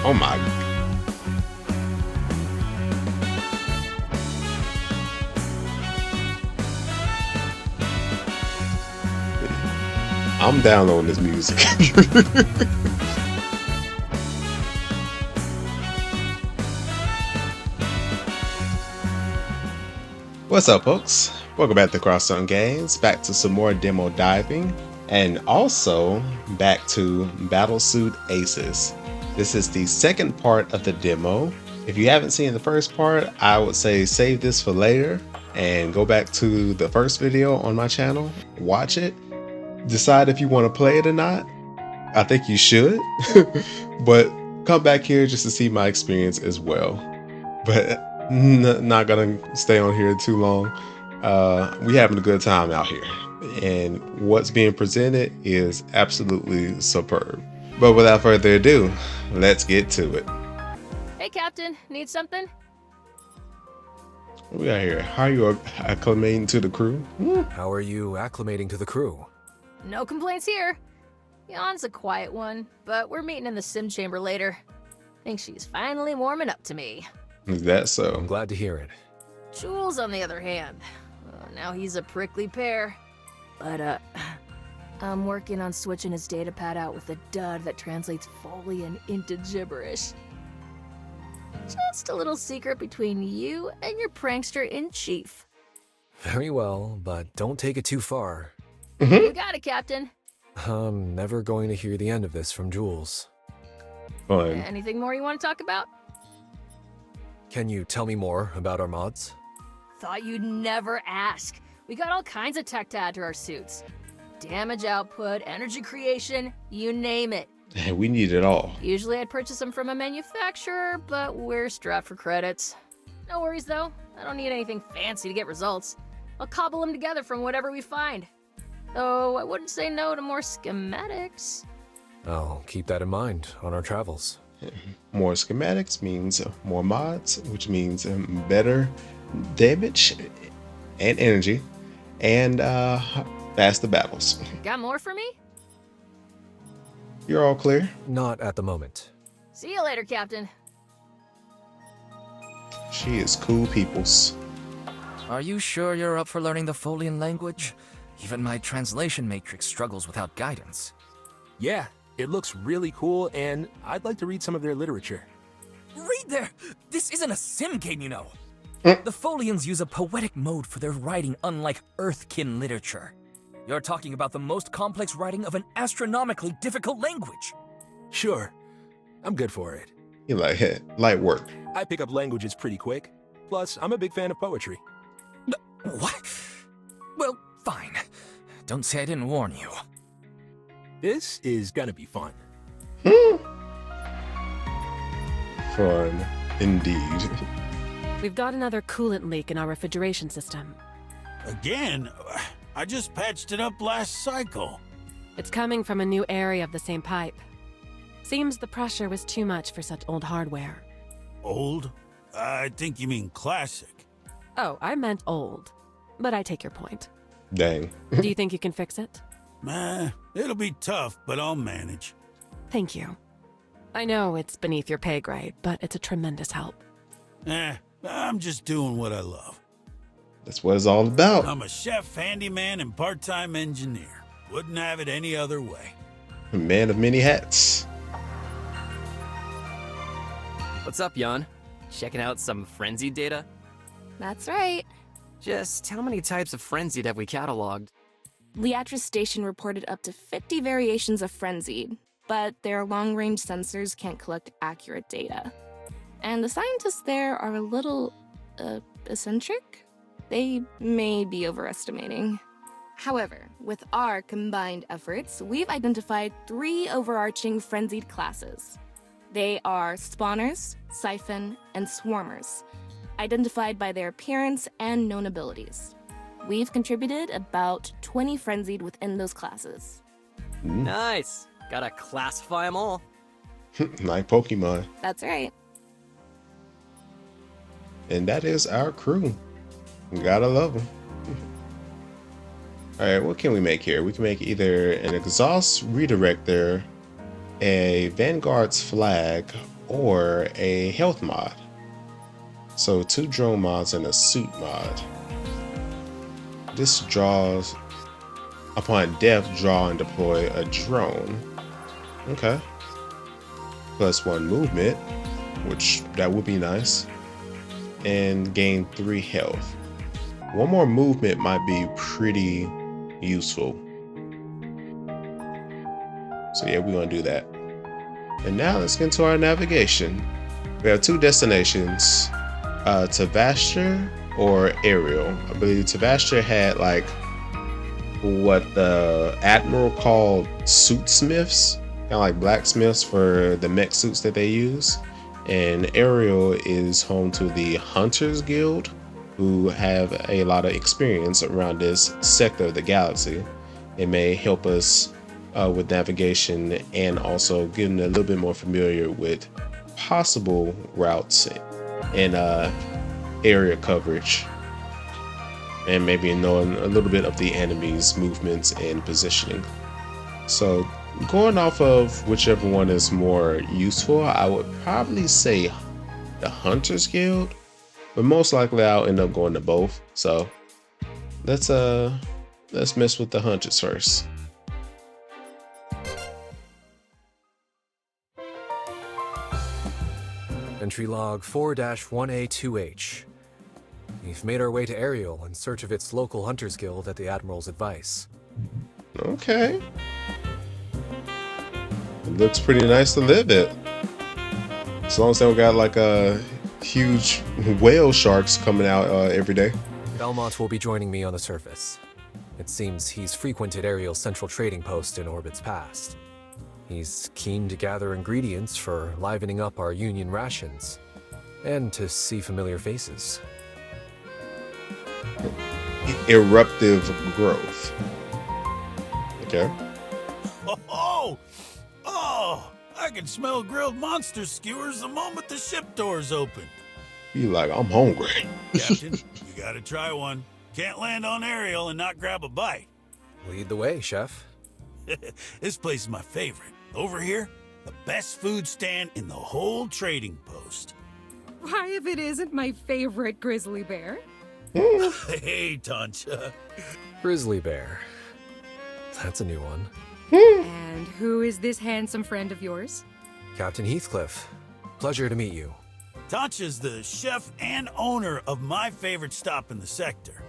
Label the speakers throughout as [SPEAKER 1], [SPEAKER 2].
[SPEAKER 1] Oh my. I'm downloading this music. What's up, folks? Welcome back to Crosstown Games, back to some more demo diving, and also back to Battlesuit Aces. This is the second part of the demo. If you haven't seen the first part, I would say save this for later and go back to the first video on my channel, watch it, decide if you want to play it or not. I think you should, but come back here just to see my experience as well. But not gonna stay on here too long. We having a good time out here, and what's being presented is absolutely superb. But without further ado, let's get to it.
[SPEAKER 2] Hey, Captain, need something?
[SPEAKER 1] What we got here? How are you acclimating to the crew?
[SPEAKER 3] How are you acclimating to the crew?
[SPEAKER 2] No complaints here. Yon's a quiet one, but we're meeting in the sim chamber later. Think she's finally warming up to me.
[SPEAKER 1] Is that so?
[SPEAKER 3] I'm glad to hear it.
[SPEAKER 2] Jules, on the other hand, now he's a prickly pear. But, I'm working on switching his datapad out with a dud that translates Folian into gibberish. Just a little secret between you and your prankster-in-chief.
[SPEAKER 3] Very well, but don't take it too far.
[SPEAKER 2] You got it, Captain.
[SPEAKER 3] I'm never going to hear the end of this from Jules.
[SPEAKER 1] Fun.
[SPEAKER 2] Anything more you want to talk about?
[SPEAKER 3] Can you tell me more about our mods?
[SPEAKER 2] Thought you'd never ask. We got all kinds of tech to add to our suits. Damage output, energy creation, you name it.
[SPEAKER 1] We need it all.
[SPEAKER 2] Usually I'd purchase them from a manufacturer, but we're strapped for credits. No worries though, I don't need anything fancy to get results. I'll cobble them together from whatever we find. Though I wouldn't say no to more schematics.
[SPEAKER 3] I'll keep that in mind on our travels.
[SPEAKER 1] More schematics means more mods, which means better damage and energy, and faster battles.
[SPEAKER 2] Got more for me?
[SPEAKER 1] You're all clear?
[SPEAKER 3] Not at the moment.
[SPEAKER 2] See you later, Captain.
[SPEAKER 1] She is cool peoples.
[SPEAKER 4] Are you sure you're up for learning the Folian language? Even my translation matrix struggles without guidance.
[SPEAKER 5] Yeah, it looks really cool, and I'd like to read some of their literature.
[SPEAKER 4] Read there! This isn't a sim game, you know. The Folians use a poetic mode for their writing, unlike Earthkin literature. You're talking about the most complex writing of an astronomically difficult language.
[SPEAKER 5] Sure, I'm good for it.
[SPEAKER 1] You like it, light work.
[SPEAKER 5] I pick up languages pretty quick. Plus, I'm a big fan of poetry.
[SPEAKER 4] What? Well, fine. Don't say I didn't warn you.
[SPEAKER 5] This is gonna be fun.
[SPEAKER 1] Fun, indeed.
[SPEAKER 6] We've got another coolant leak in our refrigeration system.
[SPEAKER 7] Again? I just patched it up last cycle.
[SPEAKER 6] It's coming from a new area of the same pipe. Seems the pressure was too much for such old hardware.
[SPEAKER 7] Old? I think you mean classic.
[SPEAKER 6] Oh, I meant old. But I take your point.
[SPEAKER 1] Dang.
[SPEAKER 6] Do you think you can fix it?
[SPEAKER 7] It'll be tough, but I'll manage.
[SPEAKER 6] Thank you. I know it's beneath your pay grade, but it's a tremendous help.
[SPEAKER 7] I'm just doing what I love.
[SPEAKER 1] That's what it's all about.
[SPEAKER 7] I'm a chef, handyman, and part-time engineer. Wouldn't have it any other way.
[SPEAKER 1] A man of many hats.
[SPEAKER 8] What's up, Jan? Checking out some frenzied data?
[SPEAKER 9] That's right.
[SPEAKER 8] Just how many types of frenzied have we cataloged?
[SPEAKER 9] Leatrice Station reported up to 50 variations of frenzied, but their long-range sensors can't collect accurate data. And the scientists there are a little, eccentric? They may be overestimating. However, with our combined efforts, we've identified 3 overarching frenzied classes. They are spawners, siphon, and swarmers, identified by their appearance and known abilities. We've contributed about 20 frenzied within those classes.
[SPEAKER 8] Nice! Gotta classify them all.
[SPEAKER 1] Like Pokemon.
[SPEAKER 9] That's right.
[SPEAKER 1] And that is our crew. Gotta love them. Alright, what can we make here? We can make either an exhaust redirector, a Vanguard's flag, or a health mod. So 2 drone mods and a suit mod. This draws, upon death, draw and deploy a drone. Okay. +1 movement, which that would be nice. And gain 3 health. 1 more movement might be pretty useful. So yeah, we're gonna do that. And now let's get into our navigation. We have 2 destinations, Tavastra or Ariel. I believe Tavastra had like what the Admiral called suit smiths, kind of like blacksmiths for the mech suits that they use. And Ariel is home to the Hunters Guild, who have a lot of experience around this sector of the galaxy. It may help us with navigation and also getting a little bit more familiar with possible routes and area coverage, and maybe knowing a little bit of the enemy's movements and positioning. So going off of whichever one is more useful, I would probably say the Hunters Guild, but most likely I'll end up going to both. So let's mess with the Hunters first.
[SPEAKER 3] Entry log 4-1A2H. We've made our way to Ariel in search of its local Hunters Guild at the Admiral's advice.
[SPEAKER 1] Okay. It looks pretty nice to live it. As long as they don't got like a huge whale sharks coming out every day.
[SPEAKER 3] Belmont will be joining me on the surface. It seems he's frequented Ariel's central trading post in orbits past. He's keen to gather ingredients for livening up our Union rations, and to see familiar faces.
[SPEAKER 1] Eruptive growth. Okay.
[SPEAKER 7] Oh! I can smell grilled monster skewers the moment the ship doors open.
[SPEAKER 1] You like, I'm hungry.
[SPEAKER 7] Captain, you gotta try one. Can't land on Ariel and not grab a bite.
[SPEAKER 3] Lead the way, Chef.
[SPEAKER 7] This place is my favorite. Over here, the best food stand in the whole trading post.
[SPEAKER 10] Why, if it isn't my favorite grizzly bear?
[SPEAKER 7] Hey, Tancha.
[SPEAKER 3] Grizzly Bear. That's a new one.
[SPEAKER 10] And who is this handsome friend of yours?
[SPEAKER 3] Captain Heathcliff. Pleasure to meet you.
[SPEAKER 7] Tancha's the chef and owner of my favorite stop in the sector.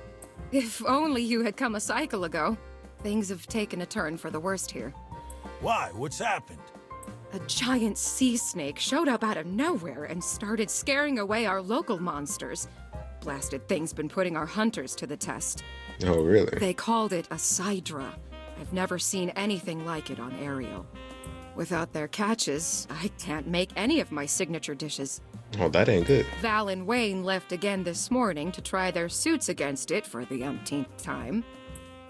[SPEAKER 10] If only you had come a cycle ago. Things have taken a turn for the worst here.
[SPEAKER 7] Why? What's happened?
[SPEAKER 10] A giant sea snake showed up out of nowhere and started scaring away our local monsters. Blasted thing's been putting our hunters to the test.
[SPEAKER 1] Oh, really?
[SPEAKER 10] They called it a Sidra. I've never seen anything like it on Ariel. Without their catches, I can't make any of my signature dishes.
[SPEAKER 1] Oh, that ain't good.
[SPEAKER 10] Val and Wayne left again this morning to try their suits against it for the umpteenth time.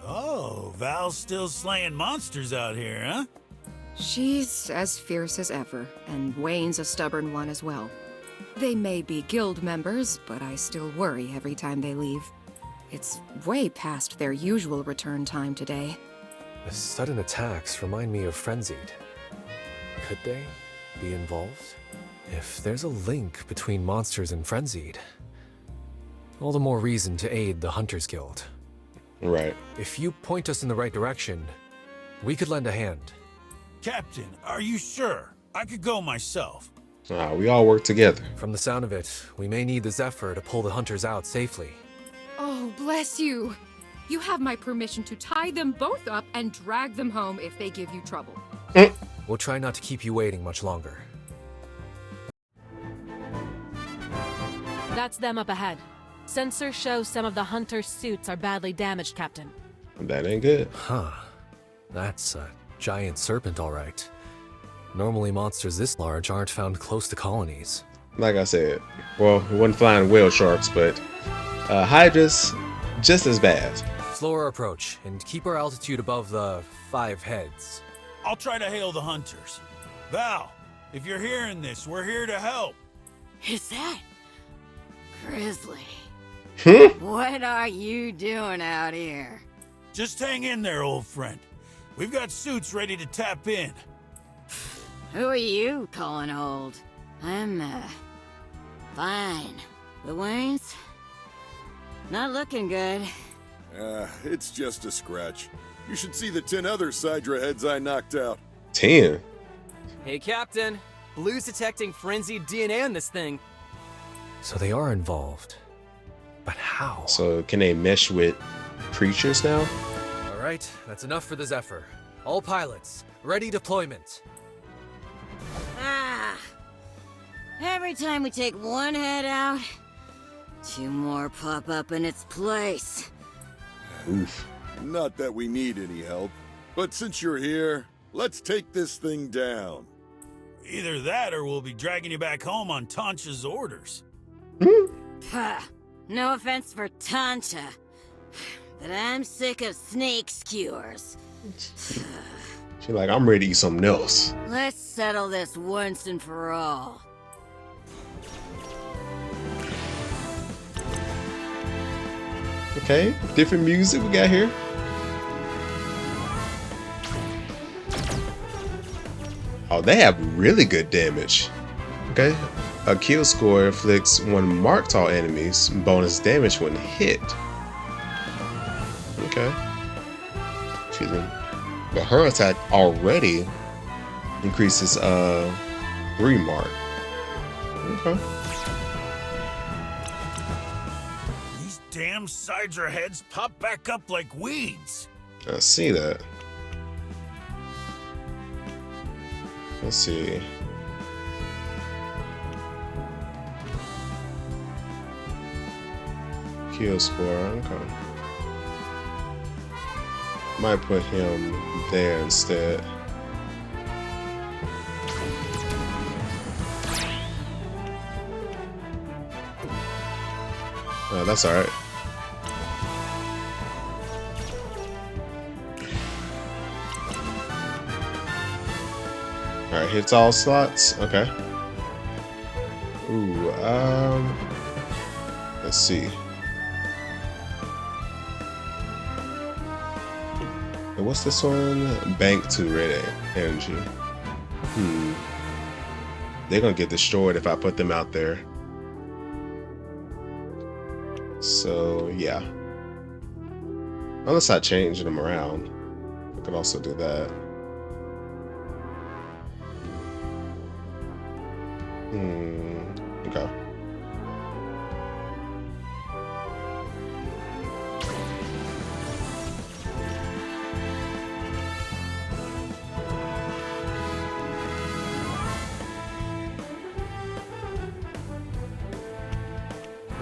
[SPEAKER 7] Oh, Val's still slaying monsters out here, huh?
[SPEAKER 10] She's as fierce as ever, and Wayne's a stubborn one as well. They may be guild members, but I still worry every time they leave. It's way past their usual return time today.
[SPEAKER 3] The sudden attacks remind me of Frenzied. Could they be involved? If there's a link between monsters and Frenzied, all the more reason to aid the Hunters Guild.
[SPEAKER 1] Right.
[SPEAKER 3] If you point us in the right direction, we could lend a hand.
[SPEAKER 7] Captain, are you sure? I could go myself.
[SPEAKER 1] We all work together.
[SPEAKER 3] From the sound of it, we may need the Zephyr to pull the hunters out safely.
[SPEAKER 10] Oh, bless you. You have my permission to tie them both up and drag them home if they give you trouble.
[SPEAKER 3] We'll try not to keep you waiting much longer.
[SPEAKER 6] That's them up ahead. Sensors show some of the hunters' suits are badly damaged, Captain.
[SPEAKER 1] That ain't good.
[SPEAKER 3] Huh. That's a giant serpent, all right. Normally monsters this large aren't found close to colonies.
[SPEAKER 1] Like I said, well, we wasn't flying whale sharks, but hydras, just as bad.
[SPEAKER 3] Slower approach, and keep our altitude above the 5 heads.
[SPEAKER 7] I'll try to hail the hunters. Val, if you're hearing this, we're here to help.
[SPEAKER 2] Is that Grizzly?
[SPEAKER 1] Hmm?
[SPEAKER 2] What are you doing out here?
[SPEAKER 7] Just hang in there, old friend. We've got suits ready to tap in.
[SPEAKER 2] Who are you calling old?
[SPEAKER 11] I'm, fine. The Waynes? Not looking good.
[SPEAKER 12] It's just a scratch. You should see the 10 other Sidra heads I knocked out.
[SPEAKER 1] 10?
[SPEAKER 8] Hey, Captain. Blue's detecting frenzied DNA on this thing.
[SPEAKER 3] So they are involved. But how?
[SPEAKER 1] So can they mesh with creatures now?
[SPEAKER 3] All right, that's enough for the Zephyr. All pilots, ready deployment.
[SPEAKER 11] Every time we take one head out, 2 more pop up in its place.
[SPEAKER 1] Oof.
[SPEAKER 12] Not that we need any help, but since you're here, let's take this thing down.
[SPEAKER 7] Either that or we'll be dragging you back home on Tancha's orders.
[SPEAKER 11] Puh. No offense for Tancha, but I'm sick of snake skewers.
[SPEAKER 1] She like, I'm ready to eat something else.
[SPEAKER 11] Let's settle this once and for all.
[SPEAKER 1] Okay, different music we got here. Oh, they have really good damage. Okay, a kill score inflicts when marked all enemies bonus damage when hit. Okay. Excuse me. But her attack already increases 3 mark. Okay.
[SPEAKER 7] These damn Sidra heads pop back up like weeds.
[SPEAKER 1] I see that. Let's see. Kill score, okay. Might put him there instead. Oh, that's alright. Alright, hits all slots. Okay. Ooh, let's see. And what's this one? Bank to red energy. They're gonna get destroyed if I put them out there. So yeah. Unless I change them around. I could also do that. Okay.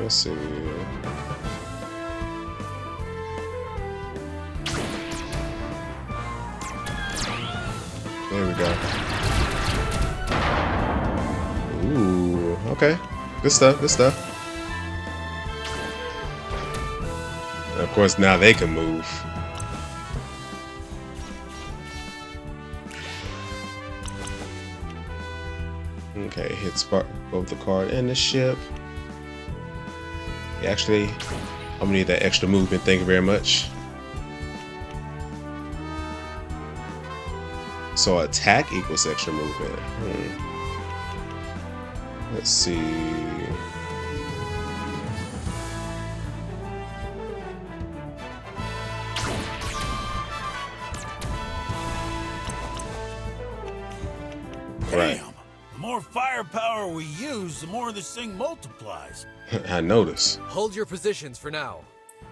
[SPEAKER 1] Let's see. There we go. Ooh, okay. Good stuff, good stuff. And of course, now they can move. Okay, hits both the card and the ship. Actually, I'm gonna need that extra movement. Thank you very much. So attack equals extra movement. Let's see. Right.
[SPEAKER 7] Damn! The more firepower we use, the more this thing multiplies.
[SPEAKER 1] I noticed.
[SPEAKER 3] Hold your positions for now.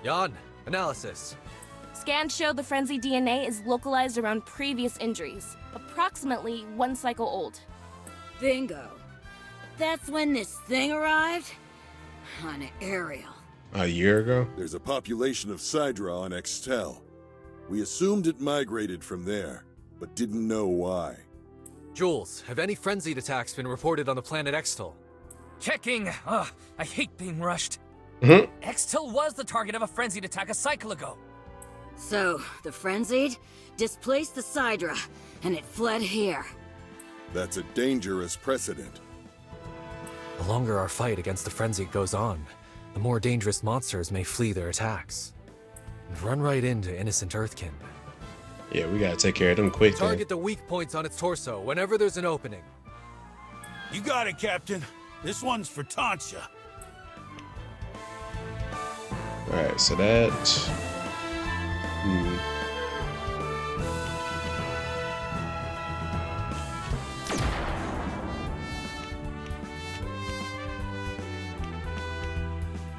[SPEAKER 3] Jan, analysis.
[SPEAKER 9] Scans show the frenzy DNA is localized around previous injuries, approximately 1 cycle old.
[SPEAKER 11] Bingo. That's when this thing arrived? On Ariel.
[SPEAKER 1] A year ago?
[SPEAKER 12] There's a population of Sidra on Extel. We assumed it migrated from there, but didn't know why.
[SPEAKER 3] Jules, have any frenzied attacks been reported on the planet Extel?
[SPEAKER 4] Checking. I hate being rushed. Extel was the target of a frenzied attack a cycle ago.
[SPEAKER 11] So, the frenzied displaced the Sidra, and it fled here.
[SPEAKER 12] That's a dangerous precedent.
[SPEAKER 3] The longer our fight against the frenzied goes on, the more dangerous monsters may flee their attacks. And run right into innocent Earthkin.
[SPEAKER 1] Yeah, we gotta take care of them quick.
[SPEAKER 3] Target the weak points on its torso whenever there's an opening.
[SPEAKER 7] You got it, Captain. This one's for Tancha.
[SPEAKER 1] Alright, so that...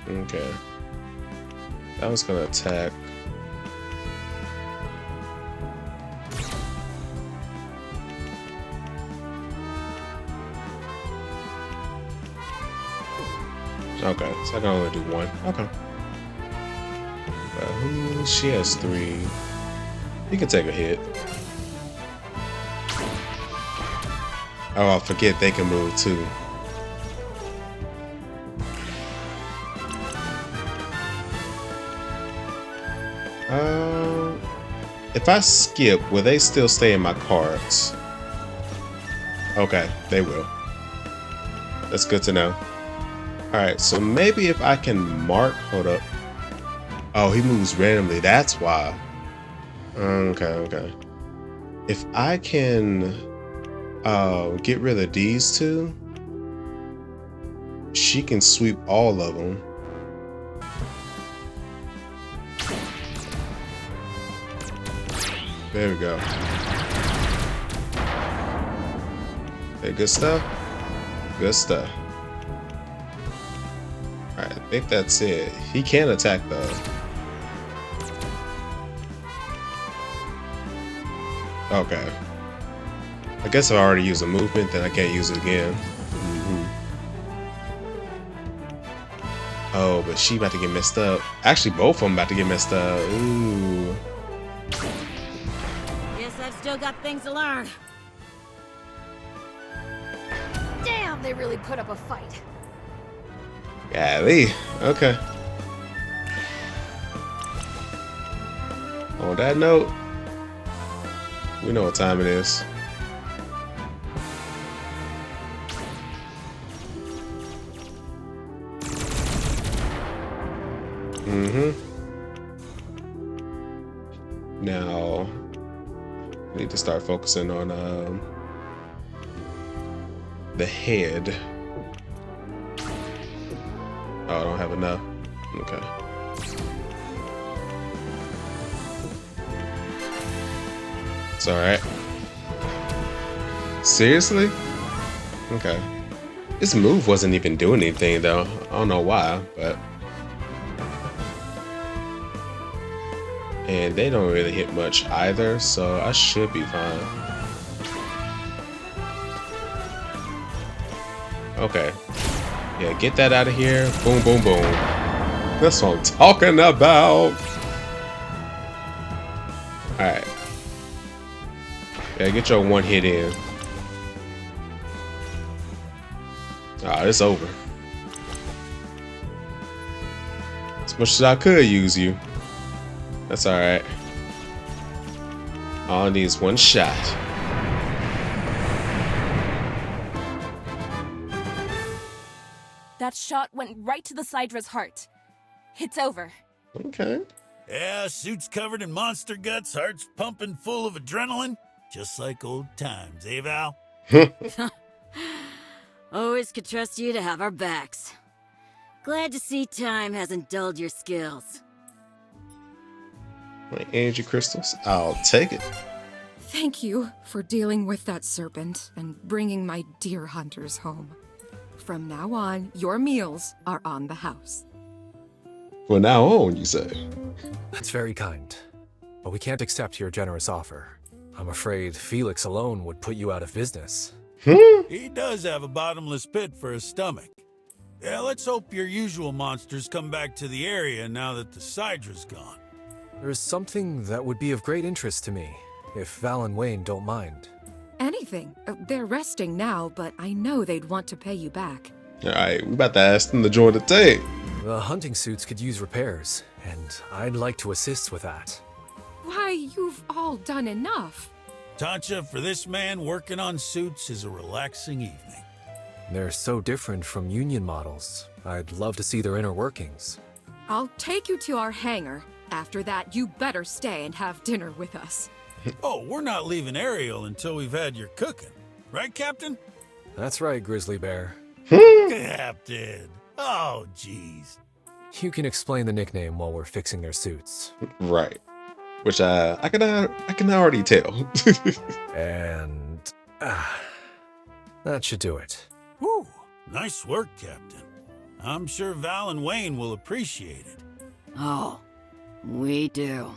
[SPEAKER 1] Okay. That was gonna attack. Okay, so I can only do one. Okay. She has 3. You can take a hit. Oh, I forget they can move too. If I skip, will they still stay in my cards? Okay, they will. That's good to know. Alright, so maybe if I can mark... Hold up. Oh, he moves randomly. That's why. Okay. If I can get rid of these 2, she can sweep all of them. There we go. Okay, good stuff. Good stuff. Alright, I think that's it. He can attack though. Okay. I guess I already used a movement, then I can't use it again. Oh, but she about to get messed up. Actually, both of them about to get messed up. Ooh.
[SPEAKER 11] Guess I've still got things to learn.
[SPEAKER 2] Damn, they really put up a fight.
[SPEAKER 1] Golly. Okay. On that note, we know what time it is. Now, I need to start focusing on the head. Oh, I don't have enough. Okay. It's alright. Seriously? Okay. This move wasn't even doing anything though. I don't know why, but... And they don't really hit much either, so I should be fine. Okay. Yeah, get that out of here. Boom, boom, boom. That's what I'm talking about. Alright. Yeah, get your one hit in. Ah, it's over. As much as I could use you. That's alright. All I need is one shot.
[SPEAKER 9] That shot went right to the Sydra's heart. It's over.
[SPEAKER 1] Okay.
[SPEAKER 7] Yeah, suit's covered in monster guts, heart's pumping full of adrenaline. Just like old times, eh, Val?
[SPEAKER 11] Always could trust you to have our backs. Glad to see time hasn't dulled your skills.
[SPEAKER 1] My energy crystals, I'll take it.
[SPEAKER 10] Thank you for dealing with that serpent and bringing my dear hunters home. From now on, your meals are on the house.
[SPEAKER 1] From now on, you say?
[SPEAKER 3] That's very kind, but we can't accept your generous offer. I'm afraid Felix alone would put you out of business.
[SPEAKER 7] He does have a bottomless pit for his stomach. Yeah, let's hope your usual monsters come back to the area now that the Sydra's gone.
[SPEAKER 3] There's something that would be of great interest to me, if Val and Wayne don't mind.
[SPEAKER 10] Anything. They're resting now, but I know they'd want to pay you back.
[SPEAKER 1] Alright, we about to ask them to join the team.
[SPEAKER 3] The hunting suits could use repairs, and I'd like to assist with that.
[SPEAKER 10] Why, you've all done enough.
[SPEAKER 7] Tancha, for this man, working on suits is a relaxing evening.
[SPEAKER 3] They're so different from Union models. I'd love to see their inner workings.
[SPEAKER 10] I'll take you to our hangar. After that, you better stay and have dinner with us.
[SPEAKER 7] Oh, we're not leaving Ariel until we've had your cooking. Right, Captain?
[SPEAKER 3] That's right, Grizzly Bear.
[SPEAKER 7] Captain. Oh, jeez.
[SPEAKER 3] You can explain the nickname while we're fixing their suits.
[SPEAKER 1] Right. Which I can already tell.
[SPEAKER 3] And that should do it.
[SPEAKER 7] Whew. Nice work, Captain. I'm sure Val and Wayne will appreciate it.
[SPEAKER 11] Oh, we do.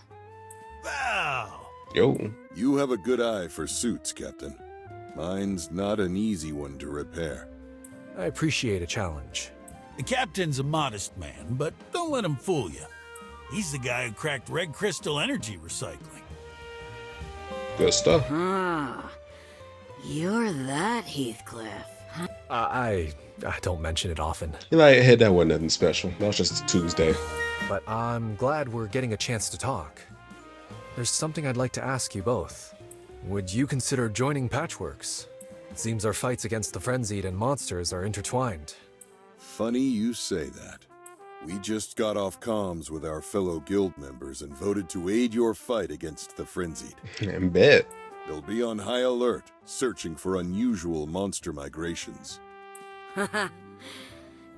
[SPEAKER 7] Val!
[SPEAKER 1] Yo.
[SPEAKER 12] You have a good eye for suits, Captain. Mine's not an easy one to repair.
[SPEAKER 3] I appreciate a challenge.
[SPEAKER 7] The Captain's a modest man, but don't let him fool you. He's the guy who cracked red crystal energy recycling.
[SPEAKER 1] Good stuff.
[SPEAKER 11] Ah, you're that Heathcliff. Huh?
[SPEAKER 3] I don't mention it often.
[SPEAKER 1] You like, hey, that wasn't nothing special. That was just a Tuesday.
[SPEAKER 3] But I'm glad we're getting a chance to talk. There's something I'd like to ask you both. Would you consider joining Patchworks? It seems our fights against the Frenzied and monsters are intertwined.
[SPEAKER 12] Funny you say that. We just got off comms with our fellow guild members and voted to aid your fight against the Frenzied.
[SPEAKER 1] I bet.
[SPEAKER 12] They'll be on high alert, searching for unusual monster migrations.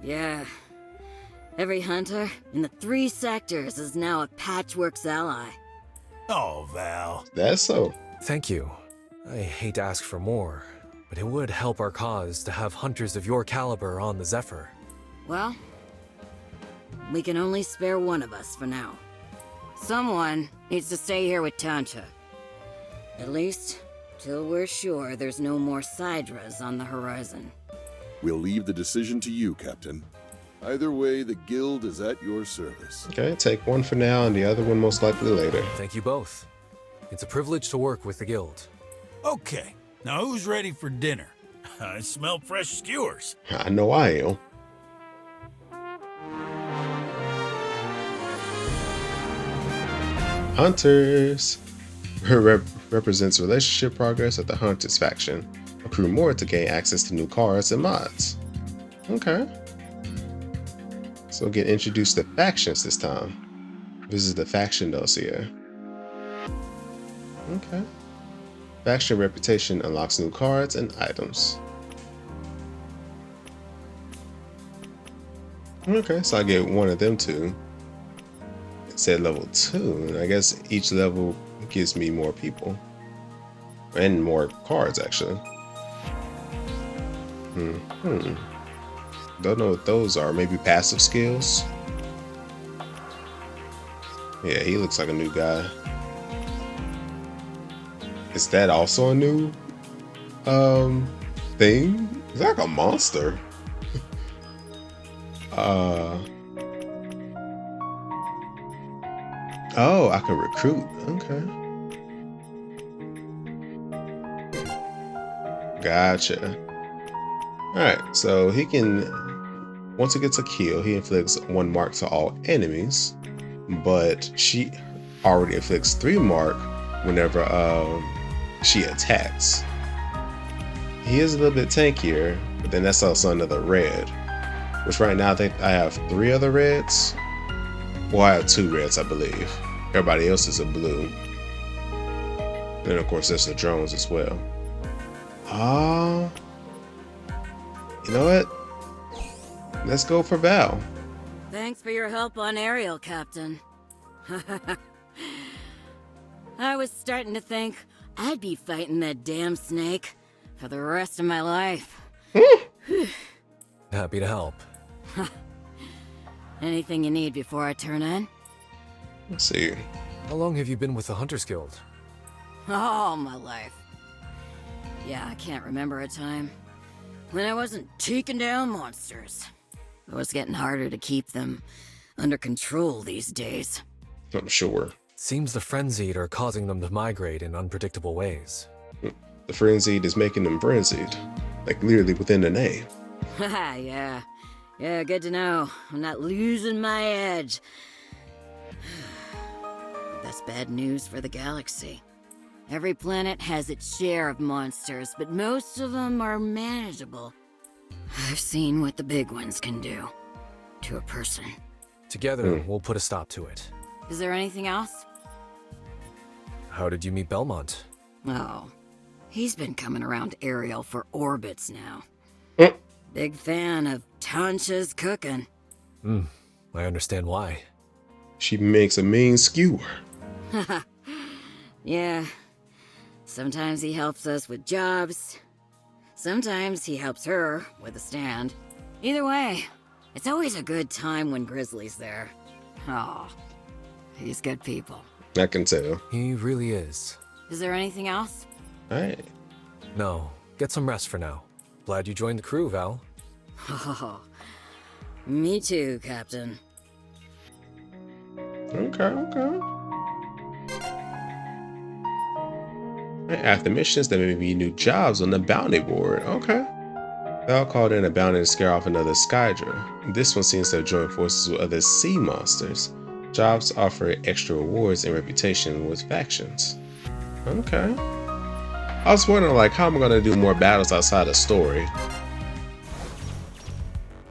[SPEAKER 11] Yeah. Every hunter in the 3 sectors is now a Patchworks ally.
[SPEAKER 7] Oh, Val.
[SPEAKER 1] That's so.
[SPEAKER 3] Thank you. I hate to ask for more, but it would help our cause to have hunters of your caliber on the Zephyr.
[SPEAKER 11] Well, we can only spare one of us for now. Someone needs to stay here with Tancha. At least, till we're sure there's no more Sidras on the horizon.
[SPEAKER 12] We'll leave the decision to you, Captain. Either way, the guild is at your service.
[SPEAKER 1] Okay, take one for now and the other one most likely later.
[SPEAKER 3] Thank you both. It's a privilege to work with the guild.
[SPEAKER 7] Okay, now who's ready for dinner? I smell fresh skewers.
[SPEAKER 1] I know I am. Hunters represents relationship progress of the Hunters faction. Accrue more to gain access to new cards and mods. Okay. So get introduced to factions this time. Visit the faction dossier. Okay. Faction reputation unlocks new cards and items. Okay, so I get one of them two. It said level 2, and I guess each level gives me more people. And more cards, actually. Don't know what those are. Maybe passive skills? Yeah, he looks like a new guy. Is that also a new thing? He's like a monster. Oh, I can recruit. Okay. Gotcha. Alright, so he can, once he gets a kill, he inflicts 1 mark to all enemies, but she already inflicts 3 mark whenever she attacks. He is a little bit tankier, but then that's also another red, which right now I think I have 3 other reds. Well, I have 2 reds, I believe. Everybody else is a blue. And of course, there's the drones as well. You know what? Let's go for Val.
[SPEAKER 11] Thanks for your help on Ariel, Captain. I was starting to think I'd be fighting that damn snake for the rest of my life.
[SPEAKER 3] Happy to help.
[SPEAKER 11] Anything you need before I turn in?
[SPEAKER 1] Let's see.
[SPEAKER 3] How long have you been with the Hunters Guild?
[SPEAKER 11] All my life. Yeah, I can't remember a time when I wasn't taking down monsters. It was getting harder to keep them under control these days.
[SPEAKER 1] I'm sure.
[SPEAKER 3] Seems the Frenzied are causing them to migrate in unpredictable ways.
[SPEAKER 1] The Frenzied is making them frenzied. Like literally within the name.
[SPEAKER 11] Yeah. Yeah, good to know. I'm not losing my edge. That's bad news for the galaxy. Every planet has its share of monsters, but most of them are manageable. I've seen what the big ones can do to a person.
[SPEAKER 3] Together, we'll put a stop to it.
[SPEAKER 11] Is there anything else?
[SPEAKER 3] How did you meet Belmont?
[SPEAKER 11] Oh, He's been coming around Ariel for orbits now.
[SPEAKER 1] Mm.
[SPEAKER 11] Big fan of Tancha's cooking.
[SPEAKER 3] I understand why.
[SPEAKER 1] She makes a mean skewer.
[SPEAKER 11] Yeah. Sometimes he helps us with jobs. Sometimes he helps her with a stand. Either way, it's always a good time when Grizzly's there. Oh, he's good people.
[SPEAKER 1] I can tell.
[SPEAKER 3] He really is.
[SPEAKER 11] Is there anything else?
[SPEAKER 1] Alright.
[SPEAKER 3] No, get some rest for now. Glad you joined the crew, Val.
[SPEAKER 11] Oh, me too, Captain.
[SPEAKER 1] Okay. After missions, there may be new jobs on the bounty board. Okay. Val called in a bounty to scare off another Skydra. This one seems to have joined forces with other sea monsters. Jobs offer extra rewards and reputation with factions. Okay. I was wondering, like, how am I gonna do more battles outside the story?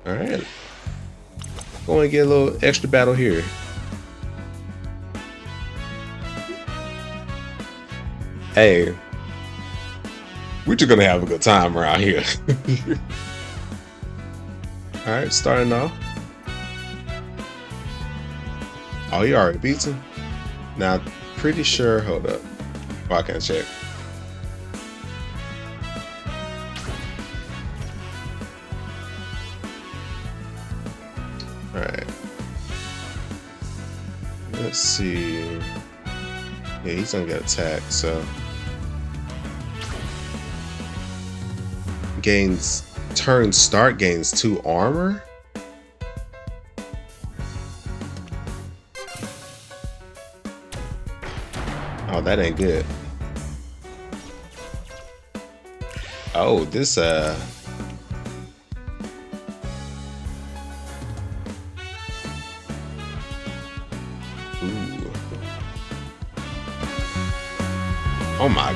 [SPEAKER 1] Alright. Go and get a little extra battle here. Hey, we're just gonna have a good time around here. Alright, starting off. Oh, he already beats him? Now, pretty sure, hold up. Oh, I can't check. Alright. Let's see. Yeah, he's gonna get attacked, so. Gains, turn start gains 2 armor? Oh, that ain't good. Oh, this, Ooh. Oh my.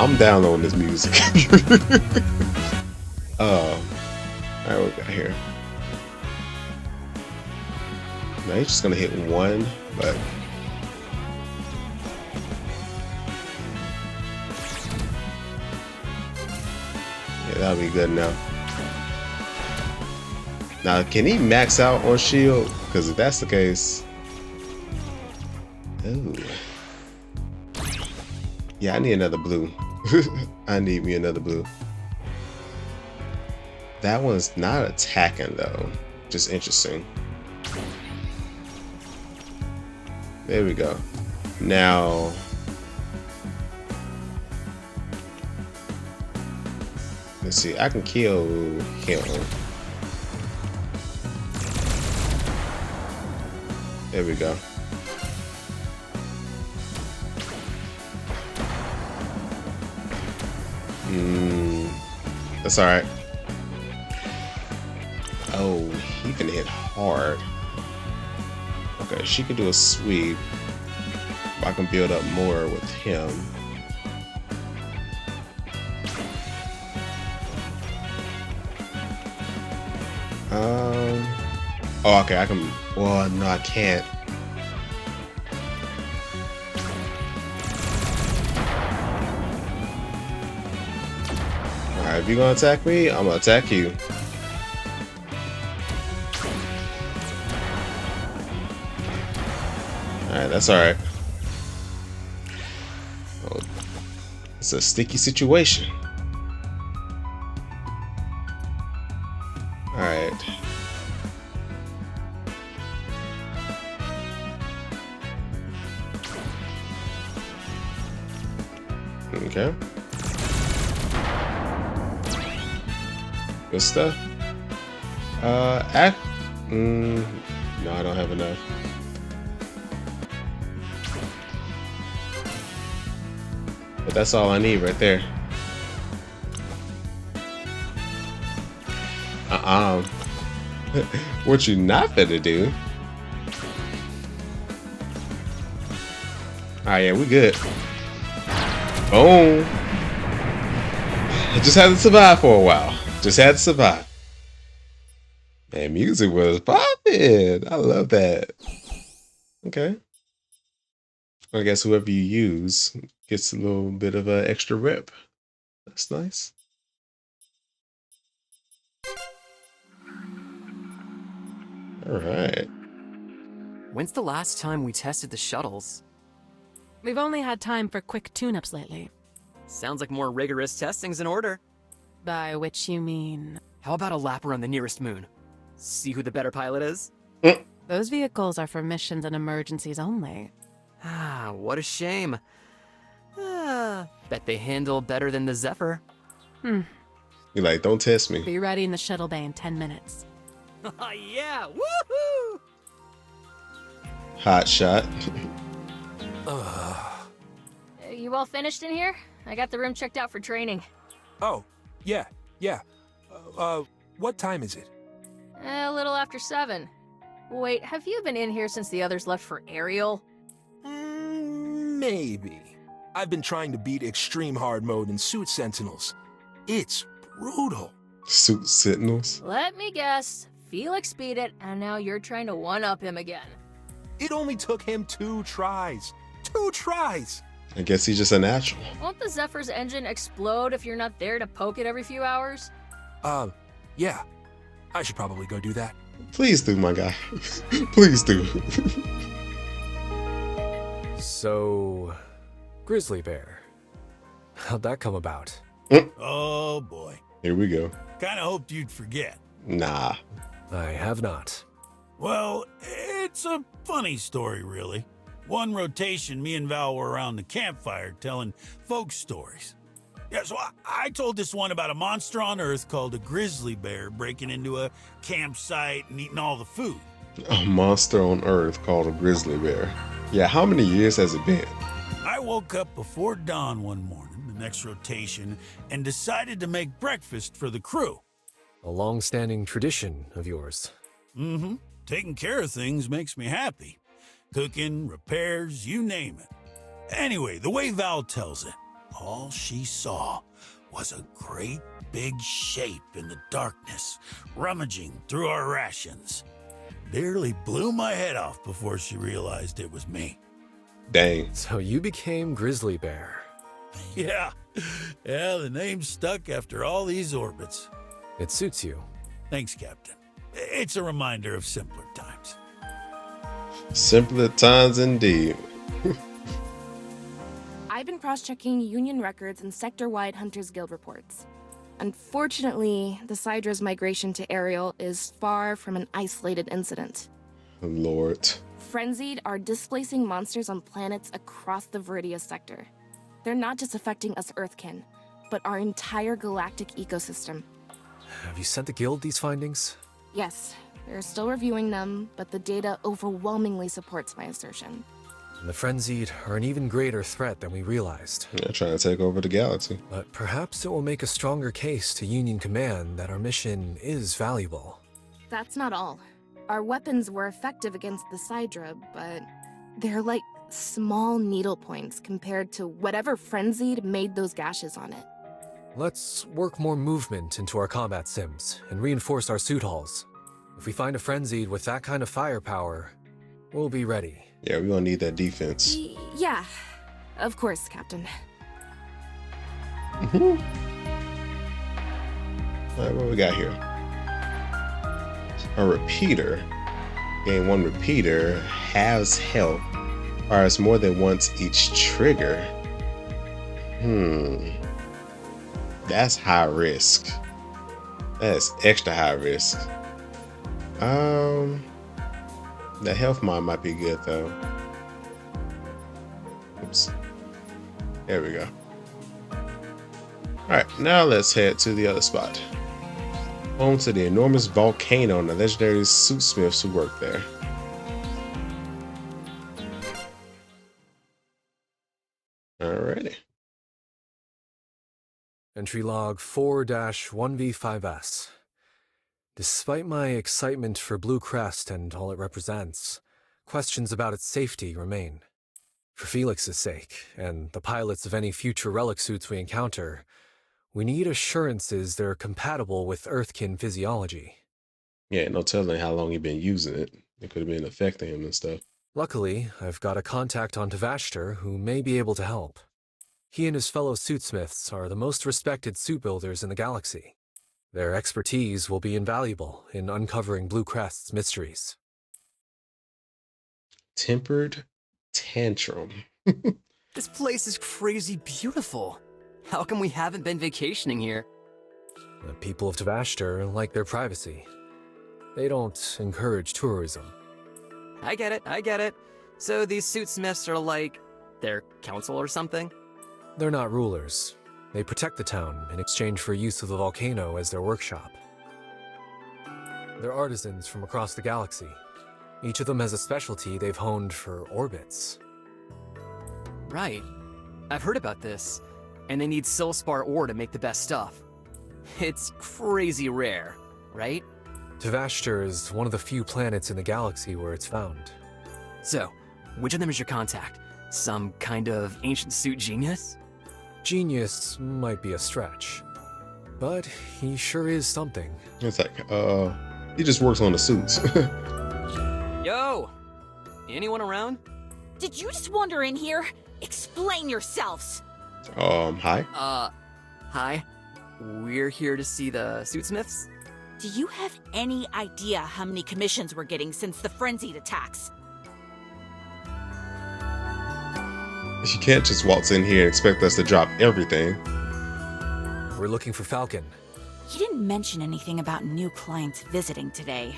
[SPEAKER 1] I'm down on this music. Alright, what we got here? Now he's just gonna hit 1, but yeah, that'll be good now. Now, can he max out on shield? Because if that's the case, ooh. Yeah, I need another blue. I need me another blue. That one's not attacking though. Just interesting. There we go. Now, let's see. I can kill him. There we go. That's alright. Oh, he can hit hard. Okay, she can do a sweep. I can build up more with him. Oh, okay, I can. Well, no, I can't. Alright, if you're gonna attack me, I'm gonna attack you. Alright, that's alright. Oh, it's a sticky situation. Alright. Okay. Good stuff. No, I don't have enough. But that's all I need right there. What you not finna do? Alright, yeah, we good. Boom. I just had to survive for a while. Just had to survive. And music was popping. I love that. Okay. I guess whoever you use gets a little bit of an extra rep. That's nice. All right.
[SPEAKER 8] When's the last time we tested the shuttles?
[SPEAKER 6] We've only had time for quick tune-ups lately.
[SPEAKER 8] Sounds like more rigorous testing's in order.
[SPEAKER 6] By which you mean...
[SPEAKER 8] How about a lap around the nearest moon? See who the better pilot is?
[SPEAKER 6] Those vehicles are for missions and emergencies only.
[SPEAKER 8] Ah, what a shame. Bet they handle better than the Zephyr.
[SPEAKER 1] You're like, don't test me.
[SPEAKER 6] Be ready in the shuttle bay in 10 minutes.
[SPEAKER 8] Yeah, woohoo!
[SPEAKER 1] Hot shot.
[SPEAKER 2] You all finished in here? I got the room checked out for training.
[SPEAKER 5] Oh, yeah. What time is it?
[SPEAKER 2] A little after 7. Wait, have you been in here since the others left for Ariel?
[SPEAKER 5] Maybe. I've been trying to beat extreme hard mode in Suit Sentinels. It's brutal.
[SPEAKER 1] Suit Sentinels.
[SPEAKER 2] Let me guess. Felix beat it, and now you're trying to one-up him again.
[SPEAKER 5] It only took him 2 tries. 2 tries!
[SPEAKER 1] I guess he's just a natural.
[SPEAKER 2] Won't the Zephyr's engine explode if you're not there to poke it every few hours?
[SPEAKER 5] Yeah. I should probably go do that.
[SPEAKER 1] Please do, my guy. Please do.
[SPEAKER 3] So, Grizzly Bear. How'd that come about?
[SPEAKER 7] Oh boy.
[SPEAKER 1] Here we go.
[SPEAKER 7] Kinda hoped you'd forget.
[SPEAKER 1] Nah.
[SPEAKER 3] I have not.
[SPEAKER 7] Well, it's a funny story, really. One rotation, me and Val were around the campfire telling folk stories. Yeah, so I told this one about a monster on Earth called a grizzly bear breaking into a campsite and eating all the food.
[SPEAKER 1] A monster on Earth called a grizzly bear. Yeah, how many years has it been?
[SPEAKER 7] I woke up before dawn one morning, the next rotation, and decided to make breakfast for the crew.
[SPEAKER 3] A long-standing tradition of yours.
[SPEAKER 7] Mm-hmm. Taking care of things makes me happy. Cooking, repairs, you name it. Anyway, the way Val tells it, all she saw was a great big shape in the darkness, rummaging through our rations. Nearly blew my head off before she realized it was me.
[SPEAKER 1] Dang.
[SPEAKER 3] So you became Grizzly Bear.
[SPEAKER 7] Yeah, the name stuck after all these orbits.
[SPEAKER 3] It suits you.
[SPEAKER 7] Thanks, Captain. It's a reminder of simpler times.
[SPEAKER 1] Simpler times indeed.
[SPEAKER 9] I've been cross-checking Union records and sector-wide Hunters Guild reports. Unfortunately, the Sydra's migration to Ariel is far from an isolated incident.
[SPEAKER 1] Lord.
[SPEAKER 9] Frenzied are displacing monsters on planets across the Viridia sector. They're not just affecting us Earthkin, but our entire galactic ecosystem.
[SPEAKER 3] Have you sent the guild these findings?
[SPEAKER 9] Yes, they're still reviewing them, but the data overwhelmingly supports my assertion.
[SPEAKER 3] The Frenzied are an even greater threat than we realized.
[SPEAKER 1] Yeah, trying to take over the galaxy.
[SPEAKER 3] But perhaps it will make a stronger case to Union Command that our mission is valuable.
[SPEAKER 9] That's not all. Our weapons were effective against the Sidra, but they're like small needle points compared to whatever Frenzied made those gashes on it.
[SPEAKER 3] Let's work more movement into our combat sims and reinforce our suit halls. If we find a Frenzied with that kind of firepower, we'll be ready.
[SPEAKER 1] Yeah, we're gonna need that defense.
[SPEAKER 9] Yeah, of course, Captain.
[SPEAKER 1] Alright, what we got here? A repeater. Gain 1 repeater, halves health, fires more than once each trigger. That's high risk. That's extra high risk. The health mod might be good though. Oops. There we go. Alright, now let's head to the other spot. Home to the enormous volcano and the legendary suitsmiths who work there. Alrighty.
[SPEAKER 3] Entry log 4-1V5S. Despite my excitement for Blue Crest and all it represents, questions about its safety remain. For Felix's sake, and the pilots of any future relic suits we encounter, we need assurances they're compatible with Earthkin physiology.
[SPEAKER 1] Yeah, no telling how long he been using it. It could have been affecting him and stuff.
[SPEAKER 3] Luckily, I've got a contact on Tavashter who may be able to help. He and his fellow suitsmiths are the most respected suit builders in the galaxy. Their expertise will be invaluable in uncovering Blue Crest's mysteries.
[SPEAKER 1] Tempered tantrum.
[SPEAKER 8] This place is crazy beautiful. How come we haven't been vacationing here?
[SPEAKER 3] The people of Tavashter like their privacy. They don't encourage tourism.
[SPEAKER 8] I get it. So these suitsmiths are like their council or something?
[SPEAKER 3] They're not rulers. They protect the town in exchange for use of the volcano as their workshop. They're artisans from across the galaxy. Each of them has a specialty they've honed for orbits.
[SPEAKER 8] Right. I've heard about this. And they need Silspar ore to make the best stuff. It's crazy rare, right?
[SPEAKER 3] Tavashter is one of the few planets in the galaxy where it's found.
[SPEAKER 8] So, which of them is your contact? Some kind of ancient suit genius?
[SPEAKER 3] Genius might be a stretch. But he sure is something.
[SPEAKER 1] It's like, he just works on the suits.
[SPEAKER 8] Yo! Anyone around?
[SPEAKER 13] Did you just wander in here? Explain yourselves!
[SPEAKER 1] Hi.
[SPEAKER 8] Hi. We're here to see the suitsmiths?
[SPEAKER 13] Do you have any idea how many commissions we're getting since the frenzied attacks?
[SPEAKER 1] You can't just waltz in here and expect us to drop everything.
[SPEAKER 3] We're looking for Falcon.
[SPEAKER 13] He didn't mention anything about new clients visiting today.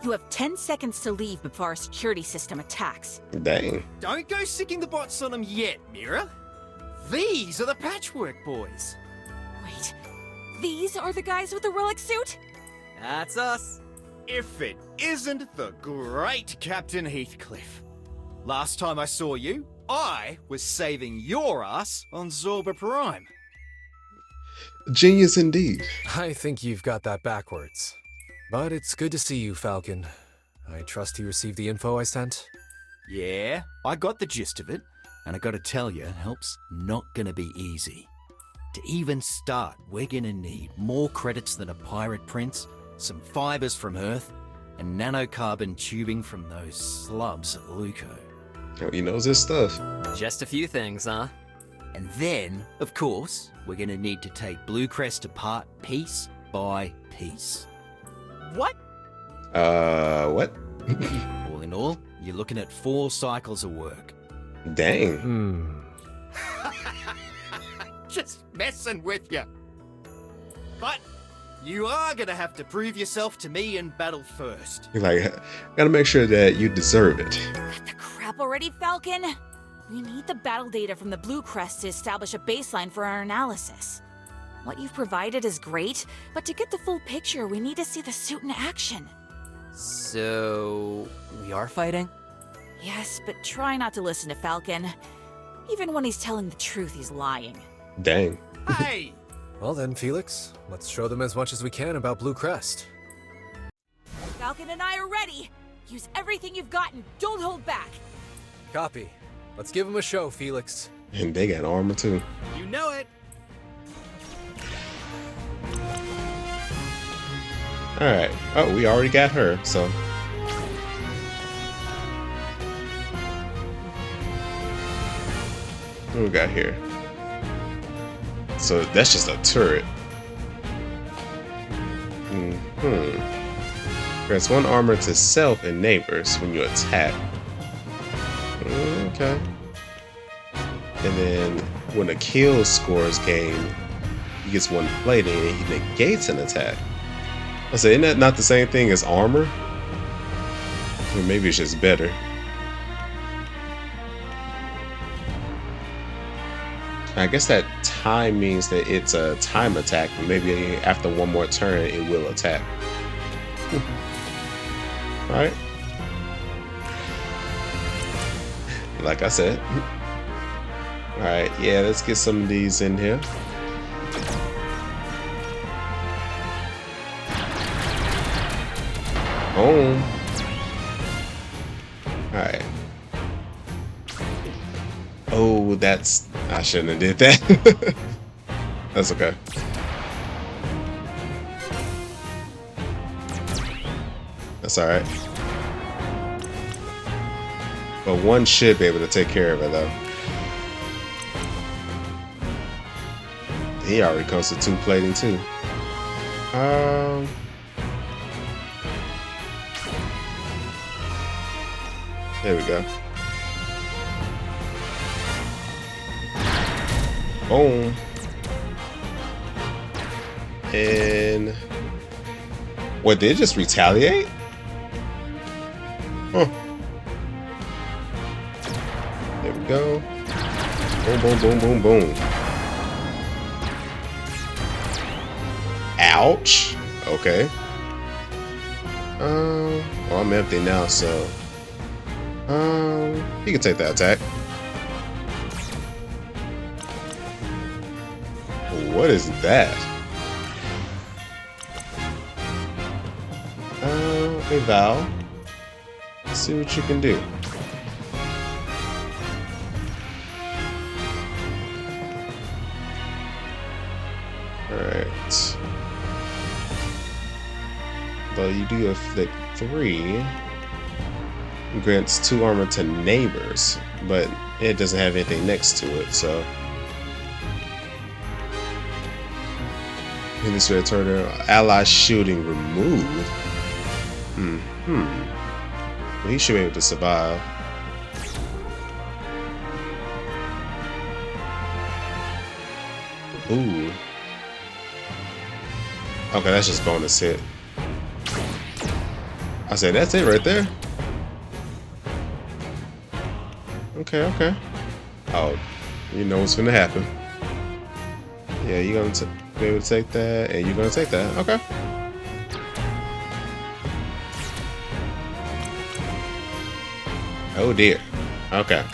[SPEAKER 13] You have 10 seconds to leave before our security system attacks.
[SPEAKER 1] Dang.
[SPEAKER 14] Don't go sicking the bots on them yet, Mira. These are the Patchwork Boys.
[SPEAKER 13] Wait, these are the guys with the relic suit?
[SPEAKER 8] That's us.
[SPEAKER 14] If it isn't the great Captain Heathcliff. Last time I saw you, I was saving your ass on Zorba Prime.
[SPEAKER 1] Genius indeed.
[SPEAKER 3] I think you've got that backwards. But it's good to see you, Falcon. I trust you received the info I sent?
[SPEAKER 14] Yeah, I got the gist of it. And I gotta tell you, help's not gonna be easy. To even start, we're gonna need more credits than a pirate prince, some fibers from Earth, and nanocarbon tubing from those slubs at Luco.
[SPEAKER 1] Oh, he knows his stuff.
[SPEAKER 8] Just a few things, huh?
[SPEAKER 14] And then, of course, we're gonna need to take Blue Crest apart piece by piece.
[SPEAKER 13] What?
[SPEAKER 1] What?
[SPEAKER 14] All in all, you're looking at 4 cycles of work.
[SPEAKER 1] Dang.
[SPEAKER 14] Just messing with you. But you are gonna have to prove yourself to me in battle first.
[SPEAKER 1] You're like, gotta make sure that you deserve it.
[SPEAKER 13] Got the crap already, Falcon? We need the battle data from the Blue Crest to establish a baseline for our analysis. What you've provided is great, but to get the full picture, we need to see the suit in action.
[SPEAKER 8] So, we are fighting?
[SPEAKER 13] Yes, but try not to listen to Falcon. Even when he's telling the truth, he's lying.
[SPEAKER 1] Dang.
[SPEAKER 14] Hey!
[SPEAKER 3] Well then, Felix, let's show them as much as we can about Blue Crest.
[SPEAKER 13] Falcon and I are ready! Use everything you've got and don't hold back!
[SPEAKER 3] Copy. Let's give them a show, Felix.
[SPEAKER 1] And they got armor too.
[SPEAKER 14] You know it!
[SPEAKER 1] Alright. Oh, we already got her, so. What we got here? So that's just a turret. Grants 1 armor to self and neighbors when you attack. Okay. And then when a kill score is gained, he gets 1 plating and he negates an attack. I say, isn't that not the same thing as armor? Or maybe it's just better. I guess that time means that it's a time attack, but maybe after 1 more turn it will attack. Alright. Like I said. Alright, yeah, let's get some of these in here. Boom. Alright. Oh, that's... I shouldn't have did that. That's okay. That's alright. But one should be able to take care of it, though. He already comes to 2 plating, too. There we go. Boom. And what, did it just retaliate? Huh. There we go. Boom, boom, boom, boom, boom. Ouch. Okay. Well, I'm empty now, so he can take that attack. What is that? Okay, Val. Let's see what you can do. Alright. Though you do afflict 3. Grants 2 armor to neighbors, but it doesn't have anything next to it, so. In this return, ally shielding removed. Well, he should be able to survive. Ooh. Okay, that's just bonus hit. I said that's it right there. Okay, okay. Oh, you know what's gonna happen. Yeah, you're gonna be able to take that, and you're gonna take that. Okay. Oh dear. Okay.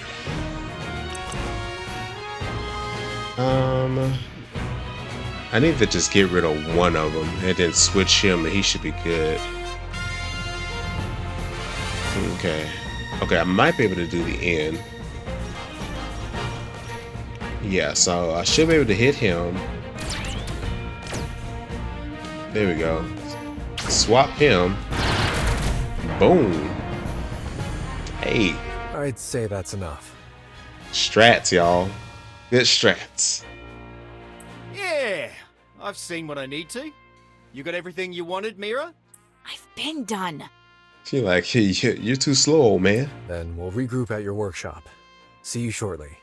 [SPEAKER 1] I need to just get rid of one of them and then switch him, and he should be good. Okay. Okay, I might be able to do the end. Yeah, so I should be able to hit him. There we go. Swap him. Boom. Hey.
[SPEAKER 3] I'd say that's enough.
[SPEAKER 1] Strats, y'all. Good strats.
[SPEAKER 14] Yeah, I've seen what I need to. You got everything you wanted, Mira?
[SPEAKER 13] I've been done.
[SPEAKER 1] Feel like you're too slow, old man.
[SPEAKER 3] Then we'll regroup at your workshop. See you shortly.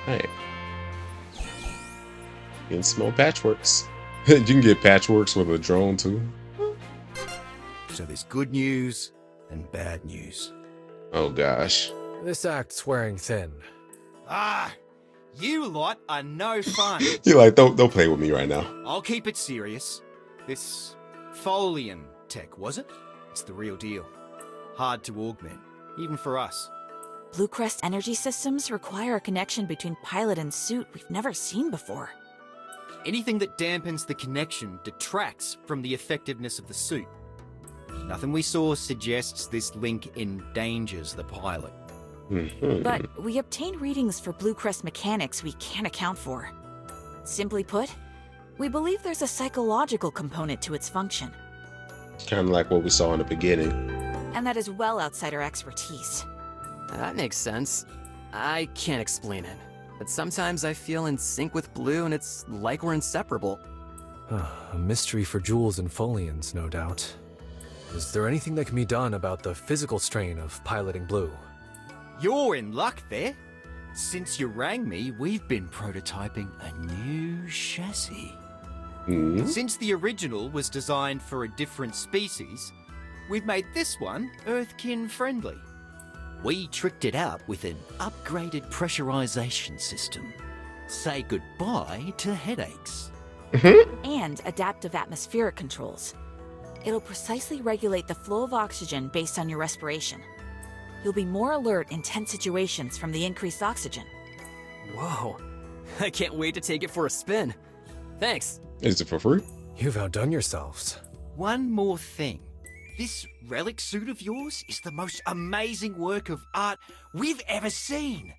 [SPEAKER 1] Hey. Getting small patchworks. You can get patchworks with a drone too.
[SPEAKER 14] So there's good news and bad news.
[SPEAKER 1] Oh gosh.
[SPEAKER 3] This act's wearing thin.
[SPEAKER 14] Ah, you lot are no fun.
[SPEAKER 1] You're like, don't play with me right now.
[SPEAKER 14] I'll keep it serious. This Folian tech, was it? It's the real deal. Hard to augment, even for us.
[SPEAKER 13] Bluecrest energy systems require a connection between pilot and suit we've never seen before.
[SPEAKER 14] Anything that dampens the connection detracts from the effectiveness of the suit. Nothing we saw suggests this link endangers the pilot.
[SPEAKER 13] But we obtain readings for Bluecrest mechanics we can't account for. Simply put, we believe there's a psychological component to its function.
[SPEAKER 1] Kind of like what we saw in the beginning.
[SPEAKER 13] And that is well outside our expertise.
[SPEAKER 8] That makes sense. I can't explain it, but sometimes I feel in sync with Blue and it's like we're inseparable.
[SPEAKER 3] A mystery for Jules and Folians, no doubt. Is there anything that can be done about the physical strain of piloting Blue?
[SPEAKER 14] You're in luck there. Since you rang me, we've been prototyping a new chassis. Since the original was designed for a different species, we've made this one Earthkin friendly. We tricked it out with an upgraded pressurization system. Say goodbye to headaches.
[SPEAKER 13] And adaptive atmospheric controls. It'll precisely regulate the flow of oxygen based on your respiration. You'll be more alert in tense situations from the increased oxygen.
[SPEAKER 8] Whoa. I can't wait to take it for a spin. Thanks.
[SPEAKER 1] Is it for free?
[SPEAKER 3] You've outdone yourselves.
[SPEAKER 14] One more thing. This relic suit of yours is the most amazing work of art we've ever seen.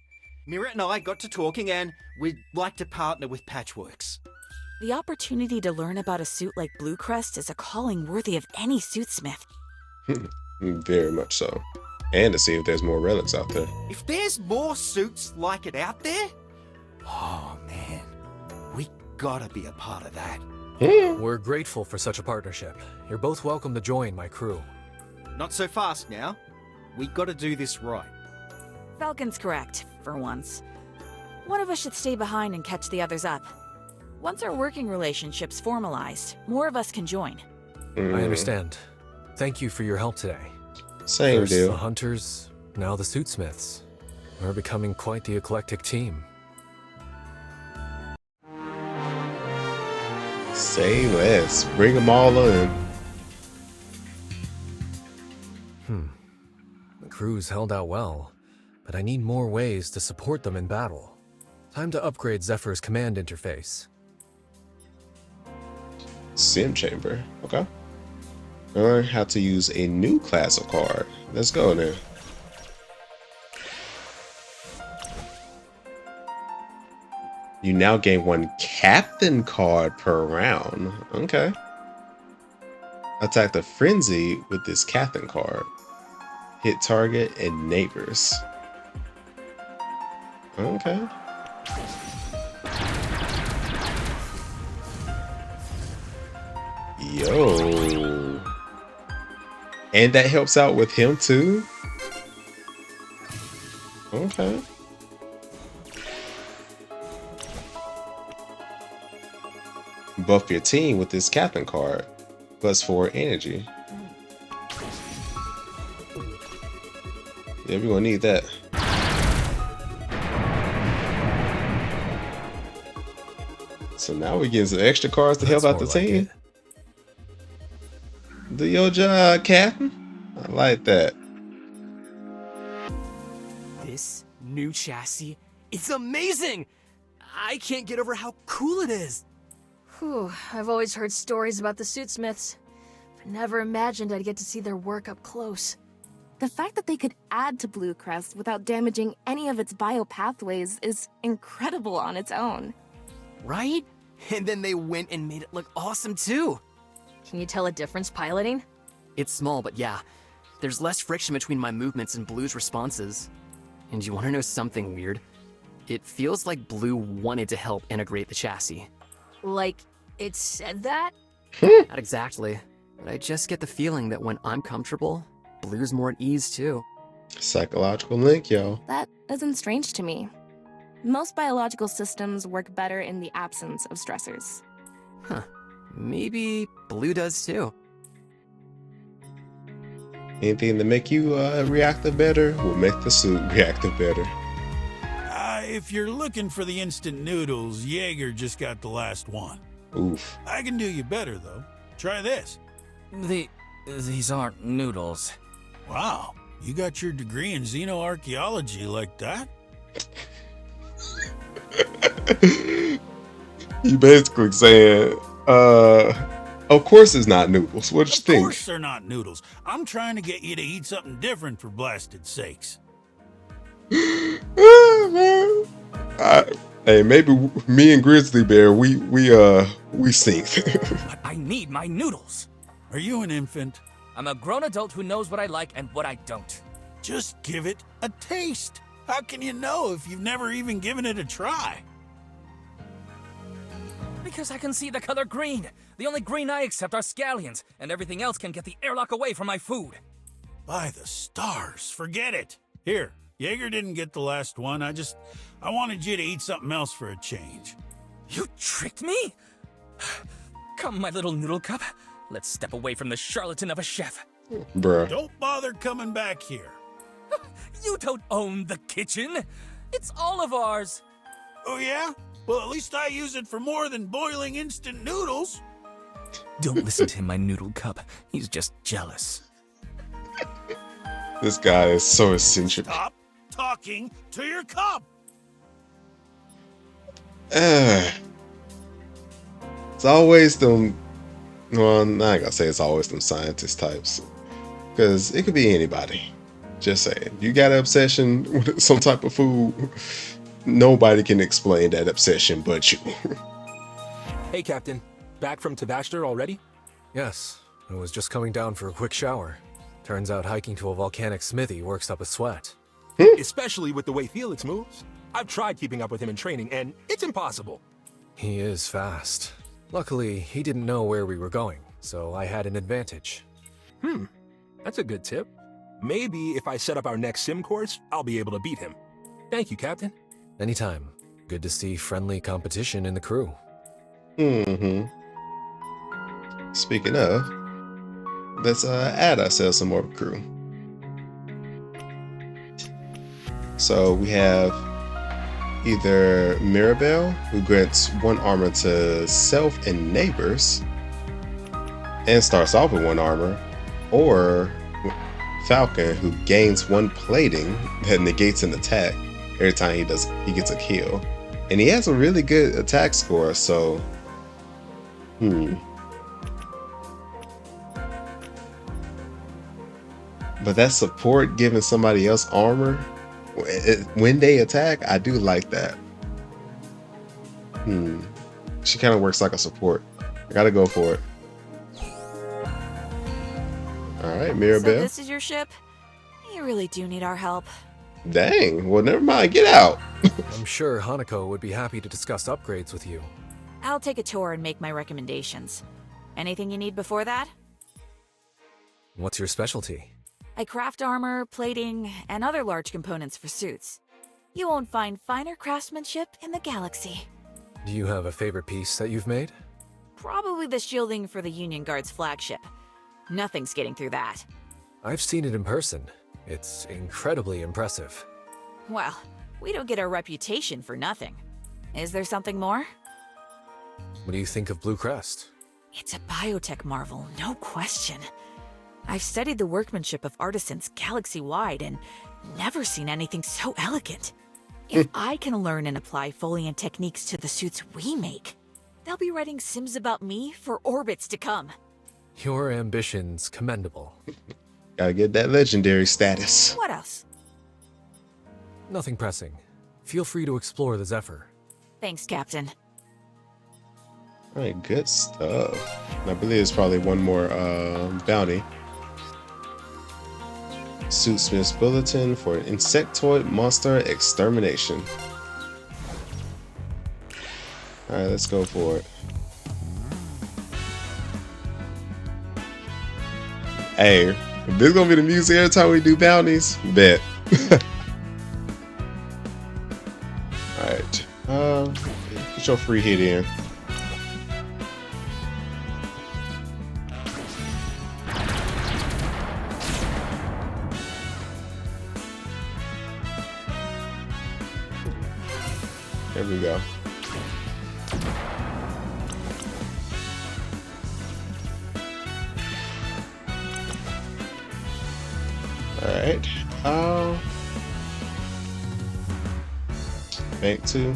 [SPEAKER 14] Mira and I got to talking and we'd like to partner with Patchworks.
[SPEAKER 13] The opportunity to learn about a suit like Bluecrest is a calling worthy of any suitsmith.
[SPEAKER 1] Very much so. And to see if there's more relics out there.
[SPEAKER 14] If there's more suits like it out there, oh man, we gotta be a part of that.
[SPEAKER 3] We're grateful for such a partnership. You're both welcome to join my crew.
[SPEAKER 14] Not so fast now. We gotta do this right.
[SPEAKER 13] Falcon's correct, for once. One of us should stay behind and catch the others up. Once our working relationship's formalized, more of us can join.
[SPEAKER 3] I understand. Thank you for your help today.
[SPEAKER 1] Same
[SPEAKER 3] First
[SPEAKER 1] deal.
[SPEAKER 3] the hunters, now the suitsmiths. We're becoming quite the eclectic team.
[SPEAKER 1] Say less. Bring them all in.
[SPEAKER 3] The crew's held out well, but I need more ways to support them in battle. Time to upgrade Zephyr's command interface.
[SPEAKER 1] Sim chamber. Okay. Learn how to use a new class of card. Let's go then. You now gain 1 captain card per round. Okay. Attack the frenzy with this captain card. Hit target and neighbors. Okay. Yo. And that helps out with him too? Okay. Buff your team with this captain card. +4 energy. Yeah, we're gonna need that. So now we get some extra cards to help out the team. Do your job, Captain. I like that.
[SPEAKER 8] This new chassis, it's amazing! I can't get over how cool it is.
[SPEAKER 2] Whew, I've always heard stories about the suitsmiths, but never imagined I'd get to see their work up close.
[SPEAKER 9] The fact that they could add to Bluecrest without damaging any of its biopathways is incredible on its own.
[SPEAKER 8] Right? And then they went and made it look awesome too.
[SPEAKER 2] Can you tell a difference piloting?
[SPEAKER 8] It's small, but yeah. There's less friction between my movements and Blue's responses. And you want to know something weird? It feels like Blue wanted to help integrate the chassis.
[SPEAKER 2] Like, it said that?
[SPEAKER 8] Not exactly, but I just get the feeling that when I'm comfortable, Blue's more at ease too.
[SPEAKER 1] Psychological link, yo.
[SPEAKER 9] That isn't strange to me. Most biological systems work better in the absence of stressors.
[SPEAKER 8] Huh. Maybe Blue does too.
[SPEAKER 1] Anything to make you reactive better will make the suit reactive better.
[SPEAKER 7] If you're looking for the instant noodles, Jaeger just got the last one.
[SPEAKER 1] Oof.
[SPEAKER 7] I can do you better, though. Try this.
[SPEAKER 4] These aren't noodles.
[SPEAKER 7] Wow, you got your degree in xenoarchaeology like that?
[SPEAKER 1] You basically saying, of course it's not noodles. What you think?
[SPEAKER 7] Of course they're not noodles. I'm trying to get you to eat something different for blasted sakes.
[SPEAKER 1] Hey, maybe me and Grizzly Bear, we sync.
[SPEAKER 4] But I need my noodles.
[SPEAKER 7] Are you an infant?
[SPEAKER 4] I'm a grown adult who knows what I like and what I don't.
[SPEAKER 7] Just give it a taste. How can you know if you've never even given it a try?
[SPEAKER 4] Because I can see the color green. The only green I accept are scallions, and everything else can get the airlock away from my food.
[SPEAKER 7] By the stars, forget it. Here, Jaeger didn't get the last one. I wanted you to eat something else for a change.
[SPEAKER 4] You tricked me? Come, my little noodle cup. Let's step away from the charlatan of a chef.
[SPEAKER 1] Bruh.
[SPEAKER 7] Don't bother coming back here.
[SPEAKER 4] You don't own the kitchen. It's all of ours.
[SPEAKER 7] Oh, yeah? Well, at least I use it for more than boiling instant noodles.
[SPEAKER 4] Don't listen to him, my noodle cup. He's just jealous.
[SPEAKER 1] This guy is so eccentric.
[SPEAKER 7] Stop talking to your cup.
[SPEAKER 1] It's always them. Well, I'm not gonna say it's always them scientist types, because it could be anybody. Just saying, you got an obsession with some type of food. Nobody can explain that obsession but you.
[SPEAKER 5] Hey, Captain. Back from Tavashter already?
[SPEAKER 3] Yes, I was just coming down for a quick shower. Turns out hiking to a volcanic smithy works up a sweat.
[SPEAKER 5] Especially with the way Felix moves. I've tried keeping up with him in training, and it's impossible.
[SPEAKER 3] He is fast. Luckily, he didn't know where we were going, so I had an advantage.
[SPEAKER 5] That's a good tip. Maybe if I set up our next sim course, I'll be able to beat him. Thank you, Captain.
[SPEAKER 3] Anytime. Good to see friendly competition in the crew.
[SPEAKER 1] Speaking of, let's add ourselves some more crew. So we have either Mirabelle, who grants 1 armor to self and neighbors, and starts off with 1 armor, or Falcon, who gains 1 plating that negates an attack every time he gets a kill, and he has a really good attack score. So, but that support giving somebody else armor when they attack, I do like that. She kind of works like a support. I gotta go for it. All right, Mirabelle.
[SPEAKER 13] So this is your ship? You really do need our help.
[SPEAKER 1] Dang. Well, never mind. Get out.
[SPEAKER 3] I'm sure Hanako would be happy to discuss upgrades with you.
[SPEAKER 13] I'll take a tour and make my recommendations. Anything you need before that?
[SPEAKER 3] What's your specialty?
[SPEAKER 13] I craft armor, plating, and other large components for suits. You won't find finer craftsmanship in the galaxy.
[SPEAKER 3] Do you have a favorite piece that you've made?
[SPEAKER 13] Probably the shielding for the Union Guard's flagship. Nothing's getting through that.
[SPEAKER 3] I've seen it in person. It's incredibly impressive.
[SPEAKER 13] Well, we don't get our reputation for nothing. Is there something more?
[SPEAKER 3] What do you think of Blue Crest?
[SPEAKER 13] It's a biotech marvel, no question. I've studied the workmanship of artisans galaxy-wide and never seen anything so elegant. If I can learn and apply Folian techniques to the suits we make, they'll be writing sims about me for orbits to come.
[SPEAKER 3] Your ambition's commendable.
[SPEAKER 1] Gotta get that legendary status.
[SPEAKER 13] What else?
[SPEAKER 3] Nothing pressing. Feel free to explore the Zephyr.
[SPEAKER 13] Thanks, Captain.
[SPEAKER 1] All right, good stuff. And I believe there's probably 1 more bounty. Suitsmith's Bulletin for insectoid monster extermination. All right, let's go for it. Hey, if this is gonna be the music every time we do bounties, bet. Alright. Get your free hit in. There we go. Alright. Bank 2.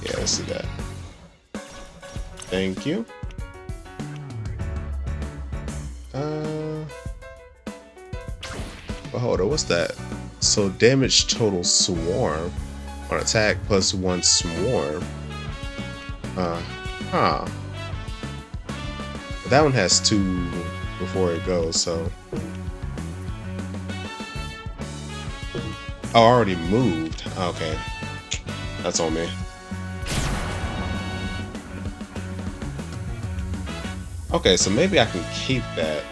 [SPEAKER 1] Yeah, let's see that. Thank you. But hold on, what's that? So damage total swarm on attack plus 1 swarm. But that one has 2 before it goes, so. Oh, I already moved. Okay. That's on me. Okay, so maybe I can keep that.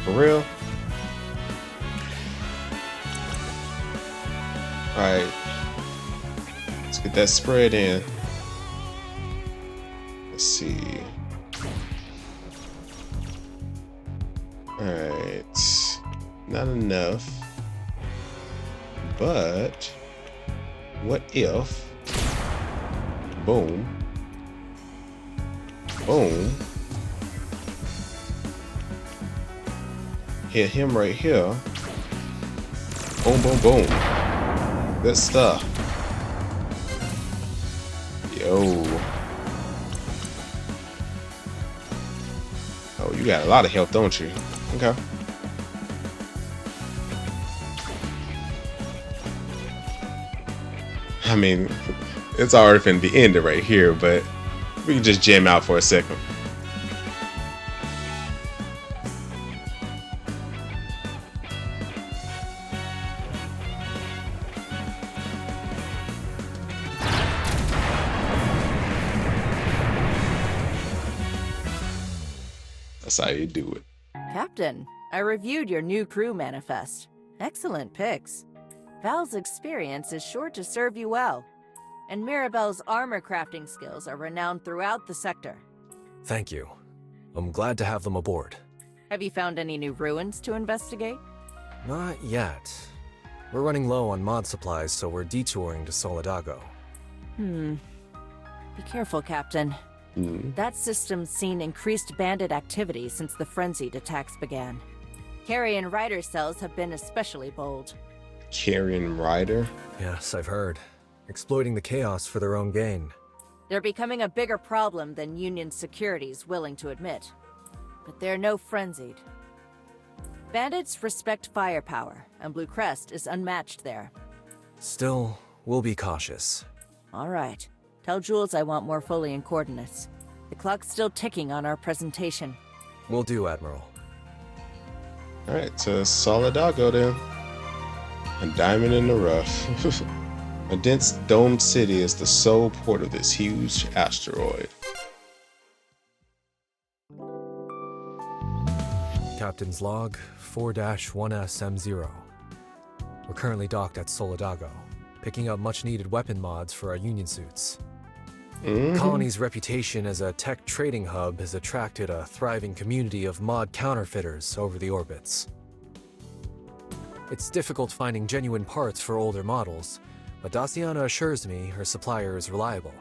[SPEAKER 1] For real? Alright. Let's get that spread in. Let's see. Alright. Not enough. But what if boom, boom, hit him right here, boom, boom, boom. Good stuff. Yo. Oh, you got a lot of health, don't you? Okay. I mean, it's already finna be ended right here, but we can just jam out for a second. That's how you do it.
[SPEAKER 15] Captain, I reviewed your new crew manifest. Excellent picks. Val's experience is sure to serve you well, and Mirabelle's armor crafting skills are renowned throughout the sector.
[SPEAKER 3] Thank you. I'm glad to have them aboard.
[SPEAKER 15] Have you found any new ruins to investigate?
[SPEAKER 3] Not yet. We're running low on mod supplies, so we're detouring to Solidago.
[SPEAKER 15] Be careful, Captain. That system's seen increased bandit activity since the frenzied attacks began. Carrion Rider cells have been especially bold.
[SPEAKER 1] Carrion Rider?
[SPEAKER 3] Yes, I've heard. Exploiting the chaos for their own gain.
[SPEAKER 15] They're becoming a bigger problem than Union security's willing to admit. But they're no frenzied. Bandits respect firepower, and Blue Crest is unmatched there.
[SPEAKER 3] Still, we'll be cautious.
[SPEAKER 15] All right. Tell Jules I want more Folian coordinates. The clock's still ticking on our presentation.
[SPEAKER 3] Will do, Admiral.
[SPEAKER 1] Alright, to Solidago then. A diamond in the rough. A dense domed city is the sole port of this huge asteroid.
[SPEAKER 3] Captain's log 4-1SM0. We're currently docked at Solidago, picking up much-needed weapon mods for our Union suits. The colony's reputation as a tech trading hub has attracted a thriving community of mod counterfeiters over the orbits. It's difficult finding genuine parts for older models, but Daciana assures me her supplier is reliable.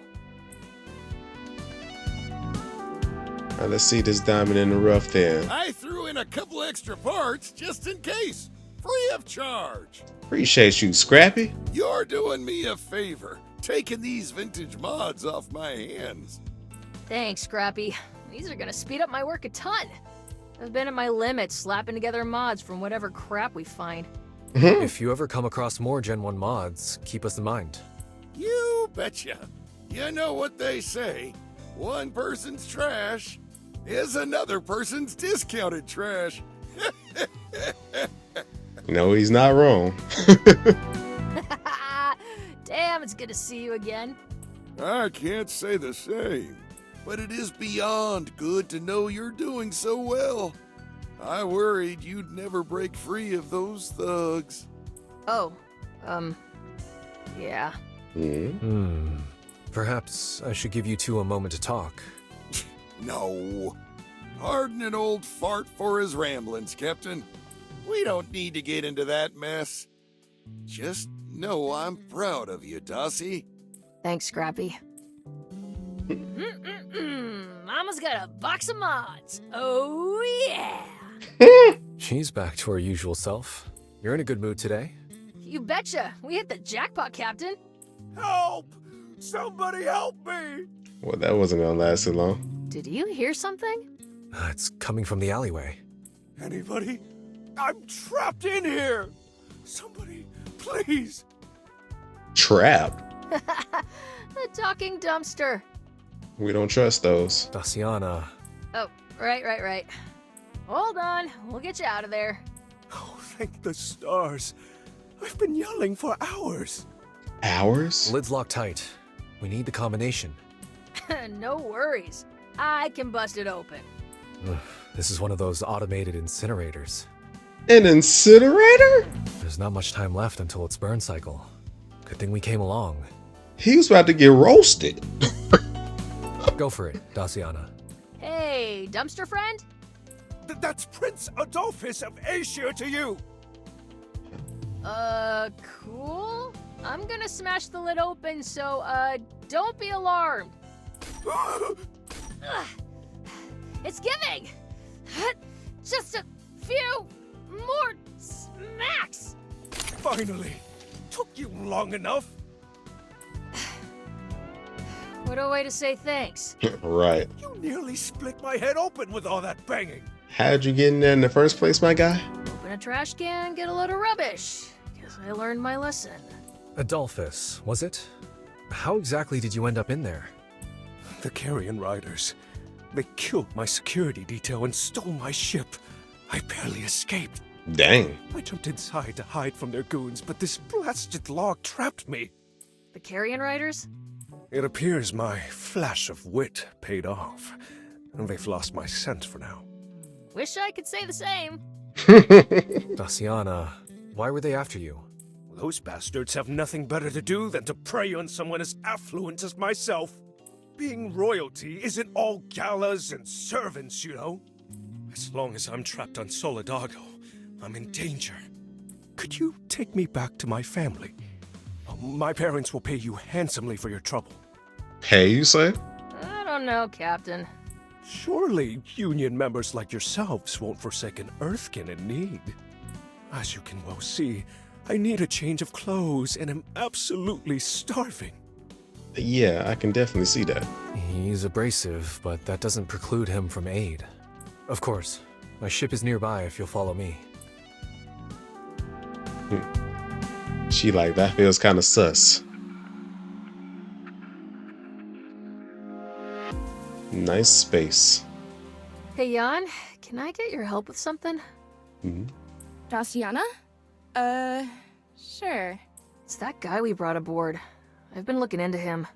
[SPEAKER 1] Alright, let's see this diamond in the rough then.
[SPEAKER 7] I threw in a couple extra parts just in case, free of charge.
[SPEAKER 1] Appreciate you, Scrappy.
[SPEAKER 7] You're doing me a favor, taking these vintage mods off my hands.
[SPEAKER 2] Thanks, Scrappy. These are gonna speed up my work a ton. I've been at my limit slapping together mods from whatever crap we find.
[SPEAKER 3] If you ever come across more Gen 1 mods, keep us in mind.
[SPEAKER 7] You betcha. You know what they say. One person's trash is another person's discounted trash.
[SPEAKER 1] No, he's not wrong.
[SPEAKER 2] Damn, it's good to see you again.
[SPEAKER 7] I can't say the same, but it is beyond good to know you're doing so well. I worried you'd never break free of those thugs.
[SPEAKER 2] Oh, yeah.
[SPEAKER 3] Perhaps I should give you two a moment to talk.
[SPEAKER 7] No. Pardon an old fart for his ramblings, Captain. We don't need to get into that mess. Just know I'm proud of you, Dossie.
[SPEAKER 2] Thanks, Scrappy. Mama's got a box of mods. Oh, yeah.
[SPEAKER 3] She's back to her usual self. You're in a good mood today?
[SPEAKER 2] You betcha. We hit the jackpot, Captain.
[SPEAKER 7] Help! Somebody help me!
[SPEAKER 1] Well, that wasn't gonna last too long.
[SPEAKER 2] Did you hear something?
[SPEAKER 3] It's coming from the alleyway.
[SPEAKER 7] Anybody? I'm trapped in here! Somebody, please!
[SPEAKER 1] Trapped?
[SPEAKER 2] A talking dumpster.
[SPEAKER 1] We don't trust those.
[SPEAKER 3] Daciana.
[SPEAKER 2] Oh, right. Hold on. We'll get you out of there.
[SPEAKER 7] Oh, thank the stars. I've been yelling for hours.
[SPEAKER 1] Hours?
[SPEAKER 3] Lid's locked tight. We need the combination.
[SPEAKER 2] No worries. I can bust it open.
[SPEAKER 3] This is one of those automated incinerators.
[SPEAKER 1] An incinerator?
[SPEAKER 3] There's not much time left until its burn cycle. Good thing we came along.
[SPEAKER 1] He was about to get roasted.
[SPEAKER 3] Go for it, Daciana.
[SPEAKER 2] Hey, dumpster friend?
[SPEAKER 7] That's Prince Adolphus of Asia to you!
[SPEAKER 2] Cool? I'm gonna smash the lid open, so, don't be alarmed. It's giving! Just a few more smacks!
[SPEAKER 7] Finally! Took you long enough!
[SPEAKER 2] What What a way to say thanks.
[SPEAKER 1] Right.
[SPEAKER 5] You nearly split my head open with all that banging.
[SPEAKER 1] How'd you get in there in the first place, my guy?
[SPEAKER 2] Open a trash can, get a load of rubbish. Guess I learned my lesson.
[SPEAKER 3] Adolphus, was it? How exactly did you end up in there?
[SPEAKER 5] The Carrion Riders. They killed my security detail and stole my ship. I barely escaped.
[SPEAKER 1] Dang.
[SPEAKER 5] I jumped inside to hide from their goons, but this blasted log trapped me.
[SPEAKER 2] The Carrion Riders?
[SPEAKER 5] It appears my flash of wit paid off, and they've lost my scent for now.
[SPEAKER 2] Wish I could say the same.
[SPEAKER 3] Daciana, why were they after you?
[SPEAKER 5] Those bastards have nothing better to do than to prey on someone as affluent as myself. Being royalty isn't all galas and servants, you know. As long as I'm trapped on Solidago, I'm in danger. Could you take me back to my family? My parents will pay you handsomely for your trouble.
[SPEAKER 1] Pay, you say?
[SPEAKER 2] I don't know, Captain.
[SPEAKER 5] Surely Union members like yourselves won't forsake an Earthkin in need. As you can well see, I need a change of clothes and am absolutely starving.
[SPEAKER 1] Yeah, I can definitely see that.
[SPEAKER 3] He's abrasive, but that doesn't preclude him from aid. Of course. My ship is nearby if you'll follow me.
[SPEAKER 1] She like, that feels kind of sus. Nice space.
[SPEAKER 2] Hey, Jan, can I get your help with something?
[SPEAKER 9] Daciana? Sure.
[SPEAKER 2] It's that guy we brought aboard. I've been looking into him.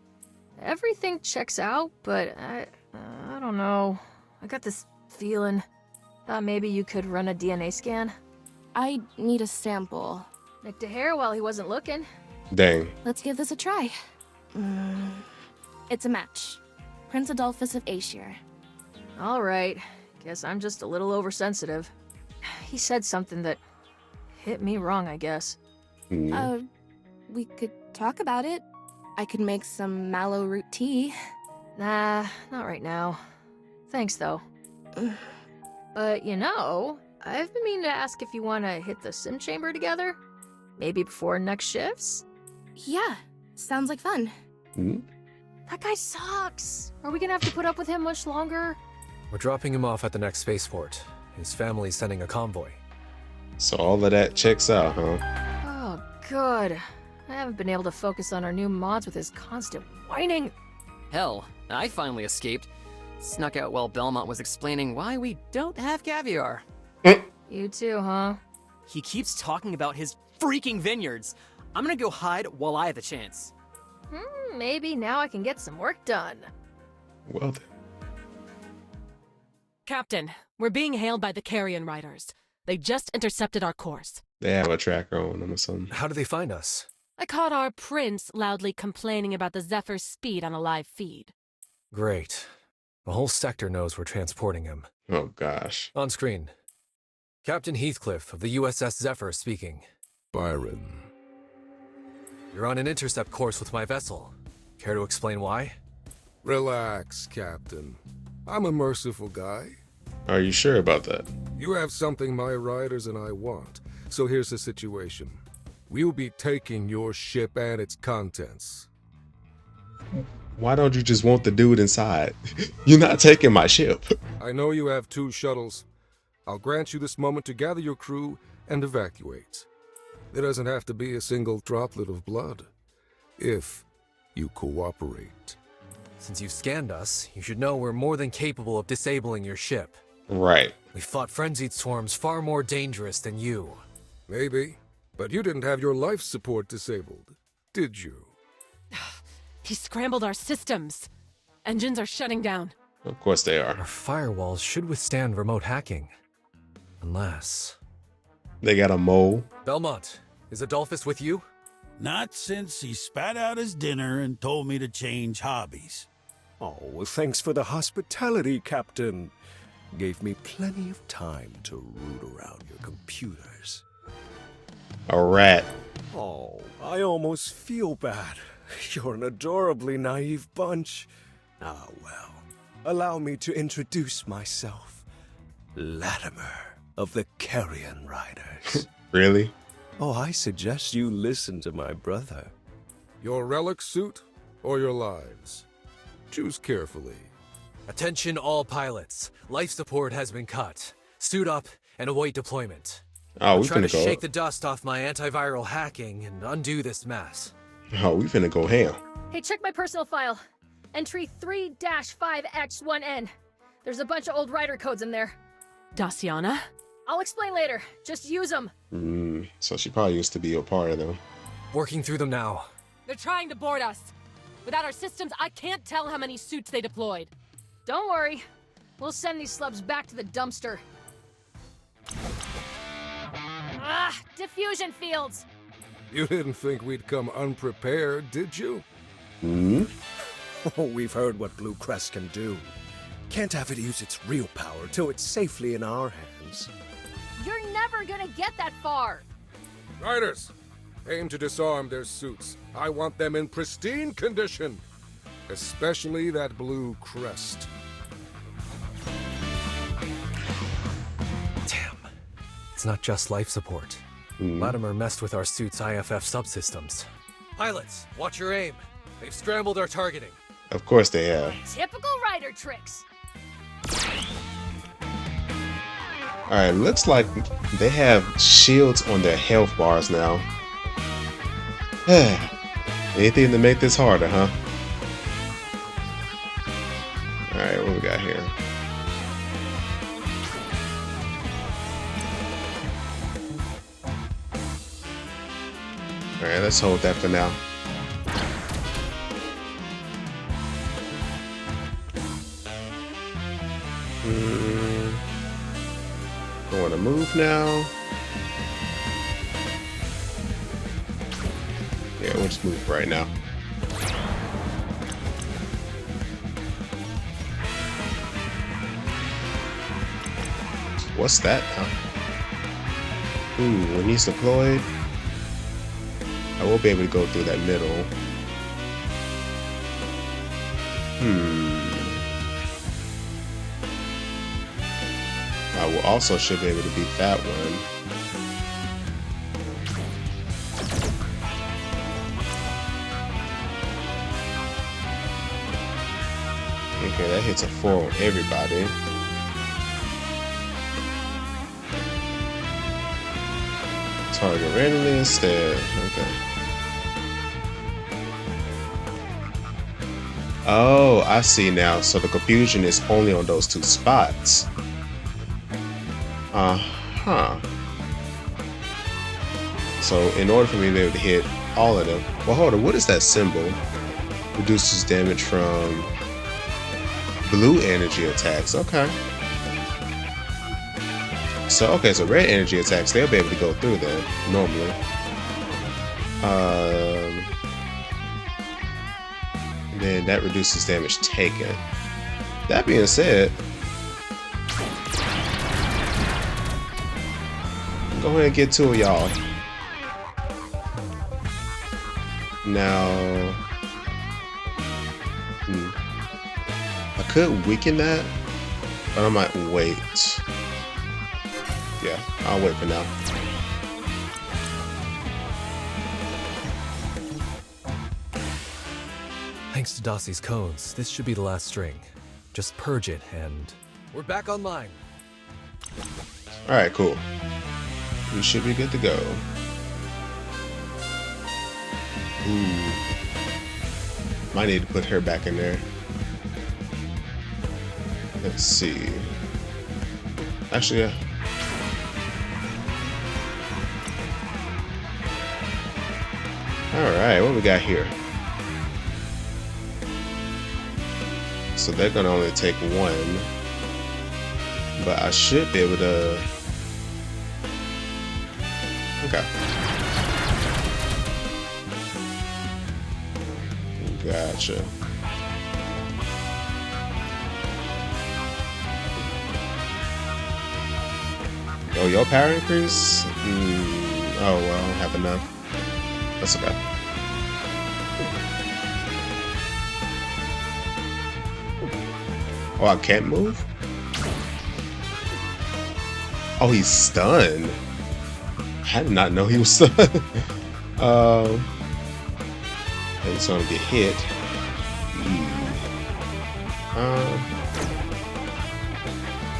[SPEAKER 2] Everything checks out, but I don't know. I got this feeling. Thought maybe you could run a DNA scan.
[SPEAKER 9] I need a sample.
[SPEAKER 2] Nicked a hair while he wasn't looking.
[SPEAKER 1] Dang.
[SPEAKER 9] Let's give this a try. It's a match. Prince Adolphus of Aesir.
[SPEAKER 2] All right. Guess I'm just a little oversensitive. He said something that hit me wrong, I guess.
[SPEAKER 9] We could talk about it. I could make some mallow root tea.
[SPEAKER 2] Nah, not right now. Thanks, though. But, you know, I've been meaning to ask if you want to hit the sim chamber together. Maybe before next shifts?
[SPEAKER 9] Yeah, sounds like fun.
[SPEAKER 2] That guy sucks. Are we gonna have to put up with him much longer?
[SPEAKER 3] We're dropping him off at the next spaceport. His family's sending a convoy.
[SPEAKER 1] So all of that checks out, huh?
[SPEAKER 2] Oh, good. I haven't been able to focus on our new mods with his constant whining.
[SPEAKER 8] Hell, I finally escaped. Snuck out while Belmont was explaining why we don't have caviar.
[SPEAKER 2] You too, huh?
[SPEAKER 8] He keeps talking about his freaking vineyards. I'm gonna go hide while I have the chance.
[SPEAKER 2] Maybe now I can get some work done.
[SPEAKER 1] Well then.
[SPEAKER 6] Captain, we're being hailed by the Carrion Riders. They just intercepted our course.
[SPEAKER 1] They have a tracker on them or something.
[SPEAKER 3] How do they find us?
[SPEAKER 6] I caught our prince loudly complaining about the Zephyr's speed on a live feed.
[SPEAKER 3] Great. The whole sector knows we're transporting him.
[SPEAKER 1] Oh gosh.
[SPEAKER 3] On screen. Captain Heathcliff of the USS Zephyr speaking.
[SPEAKER 12] Byron.
[SPEAKER 3] You're on an intercept course with my vessel. Care to explain why?
[SPEAKER 16] Relax, Captain. I'm a merciful guy.
[SPEAKER 1] Are you sure about that?
[SPEAKER 16] You have something my riders and I want. So here's the situation. We'll be taking your ship and its contents.
[SPEAKER 1] Why don't you just want the dude inside? You're not taking my ship.
[SPEAKER 16] I know you have 2 shuttles. I'll grant you this moment to gather your crew and evacuate. There doesn't have to be a single droplet of blood, if you cooperate.
[SPEAKER 3] Since you've scanned us, you should know we're more than capable of disabling your ship.
[SPEAKER 1] Right.
[SPEAKER 3] We've fought frenzied swarms far more dangerous than you.
[SPEAKER 16] Maybe, but you didn't have your life support disabled, did you?
[SPEAKER 6] He scrambled our systems. Engines are shutting down.
[SPEAKER 1] Of course they are.
[SPEAKER 3] Our firewalls should withstand remote hacking. Unless...
[SPEAKER 1] They got a mole.
[SPEAKER 3] Belmont, is Adolphus with you?
[SPEAKER 7] Not since he spat out his dinner and told me to change hobbies.
[SPEAKER 5] Oh, well, thanks for the hospitality, Captain. Gave me plenty of time to root around your computers.
[SPEAKER 1] A rat.
[SPEAKER 5] Oh, I almost feel bad. You're an adorably naive bunch. Ah, well. Allow me to introduce myself. Latimer of the Carrion Riders.
[SPEAKER 1] Really?
[SPEAKER 5] Oh, I suggest you listen to my brother.
[SPEAKER 16] Your relic suit or your lives? Choose carefully.
[SPEAKER 3] Attention all pilots. Life support has been cut. Suit up and await deployment.
[SPEAKER 1] Oh,
[SPEAKER 3] I'm
[SPEAKER 1] we
[SPEAKER 3] trying to
[SPEAKER 1] finna go.
[SPEAKER 3] shake the dust off my antiviral hacking and undo this mess.
[SPEAKER 1] Oh, we finna go ham.
[SPEAKER 2] Hey, check my personal file. Entry 3-5X1N. There's a bunch of old writer codes in there.
[SPEAKER 6] Daciana?
[SPEAKER 2] I'll explain later. Just use them.
[SPEAKER 1] So she probably used to be a part of them.
[SPEAKER 3] Working through them now.
[SPEAKER 6] They're trying to board us. Without our systems, I can't tell how many suits they deployed.
[SPEAKER 2] Don't worry. We'll send these slubs back to the dumpster. Ah, diffusion fields.
[SPEAKER 16] You didn't think we'd come unprepared, did you?
[SPEAKER 5] Oh, we've heard what Blue Crest can do. Can't have it use its real power till it's safely in our hands.
[SPEAKER 2] You're never gonna get that far.
[SPEAKER 16] Riders, aim to disarm their suits. I want them in pristine condition. Especially that blue crest.
[SPEAKER 3] Damn. It's not just life support. Latimer messed with our suit's IFF subsystems. Pilots, watch your aim. They've scrambled our targeting.
[SPEAKER 1] Of course they have.
[SPEAKER 2] Typical writer tricks.
[SPEAKER 1] Alright, looks like they have shields on their health bars now. Anything to make this harder, huh? Alright, what we got here? Alright, let's hold that for now. Don't want to move now. Yeah, we'll just move right now. What's that? Ooh, when he's deployed, I will be able to go through that middle. I will also should be able to beat that one. Okay, that hits a 4 on everybody. Target randomly instead. Okay. Oh, I see now. So the confusion is only on those 2 spots. So in order for me to be able to hit all of them, well, hold on, what is that symbol? Reduces damage from blue energy attacks. Okay. So red energy attacks, they'll be able to go through them normally. Then that reduces damage taken. That being said, go ahead and get 2 of y'all. Now, I could weaken that, but I might wait. Yeah, I'll wait for now.
[SPEAKER 3] Thanks to Dossie's cones, this should be the last string. Just purge it and we're back online.
[SPEAKER 1] Alright, cool. We should be good to go. Ooh. Might need to put her back in there. Let's see. Actually, yeah. Alright, what we got here? So they're gonna only take 1. But I should be able to... Okay. Gotcha. Oh, your power increase? Oh, well, I don't have enough. That's okay. Oh, I can't move? Oh, he's stunned. I did not know he was stunned. He's gonna get hit.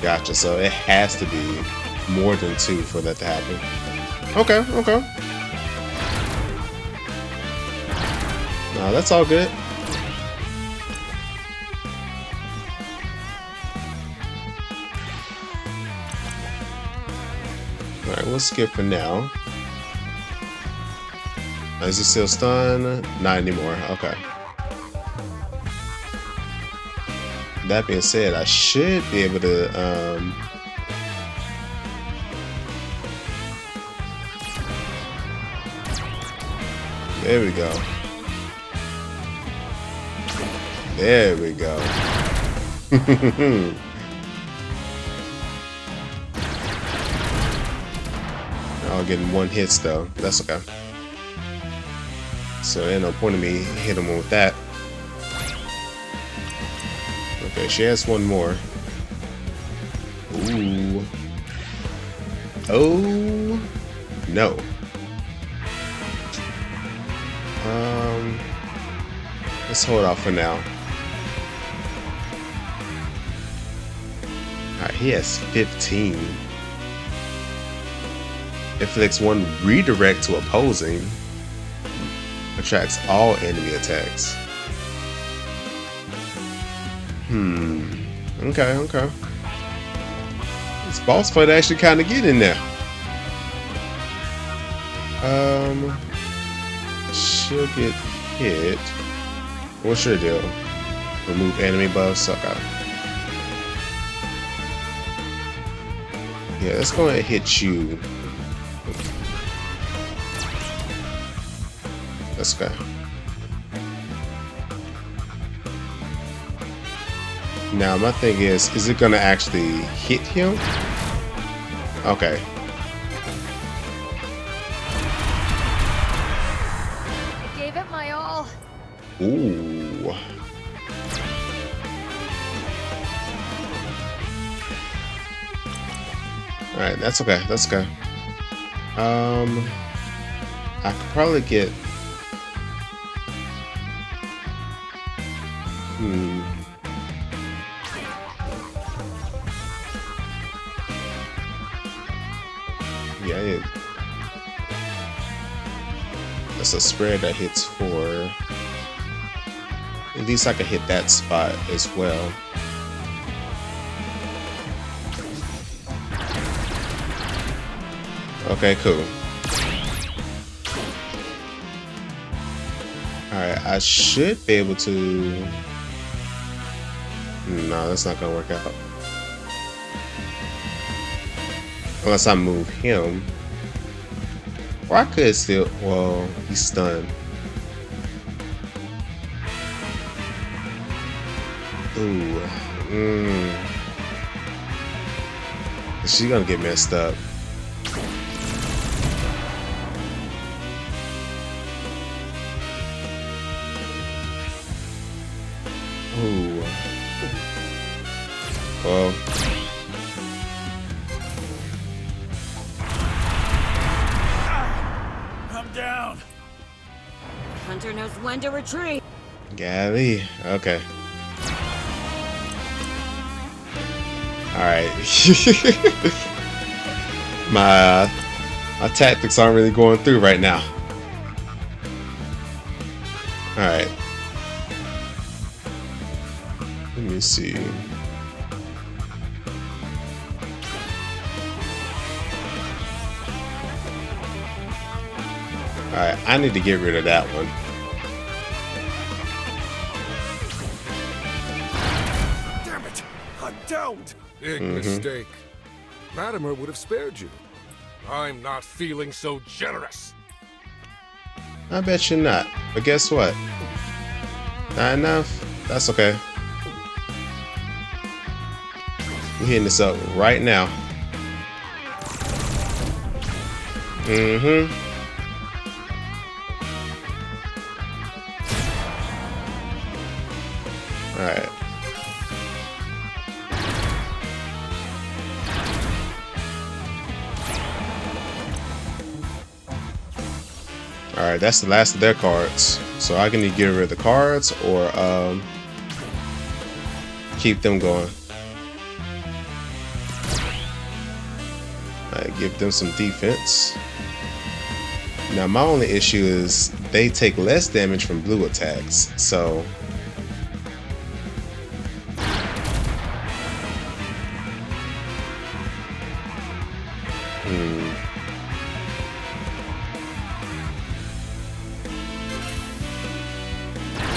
[SPEAKER 1] Gotcha. So it has to be more than 2 for that to happen. Okay, okay. No, that's all good. Alright, we'll skip for now. Is he still stunned? Not anymore. Okay. That being said, I should be able to there we go. There we go. All getting 1 hits though. That's okay. So there ain't no point in me hitting him with that. Okay, she has 1 more. Ooh. Oh no. Let's hold off for now. Alright, he has 15. Inflicts 1 redirect to opposing. Attracts all enemy attacks. Okay, okay. This boss fight actually kind of get in there. She'll get hit. What's your deal? Remove enemy buffs. Okay. Yeah, let's go ahead and hit you. Let's go. Now my thing is it gonna actually hit him? Okay.
[SPEAKER 2] I gave it my all.
[SPEAKER 1] Ooh. Alright, that's okay. That's okay. I could probably get yeah, that's a spread that hits 4. At least I can hit that spot as well. Okay, cool. Alright, I should be able to... No, that's not gonna work out. Unless I move him. Or I could still... Well, he's stunned. Ooh. She's gonna get messed up. Ooh. Well.
[SPEAKER 7] I'm down.
[SPEAKER 11] Hunter knows when to retreat.
[SPEAKER 1] Golly. Okay. Alright. my tactics aren't really going through right now. Alright. Let me see. Alright, I need to get rid of that one.
[SPEAKER 5] Damn it! I'm downed!
[SPEAKER 16] Big mistake. Latimer would have spared you. I'm not feeling so generous.
[SPEAKER 1] I bet you're not. But guess what? Not enough? That's okay. We're hitting this up right now. Alright. Alright, that's the last of their cards. So I can either get rid of the cards or Keep them going. Give them some defense. Now my only issue is they take less damage from blue attacks, so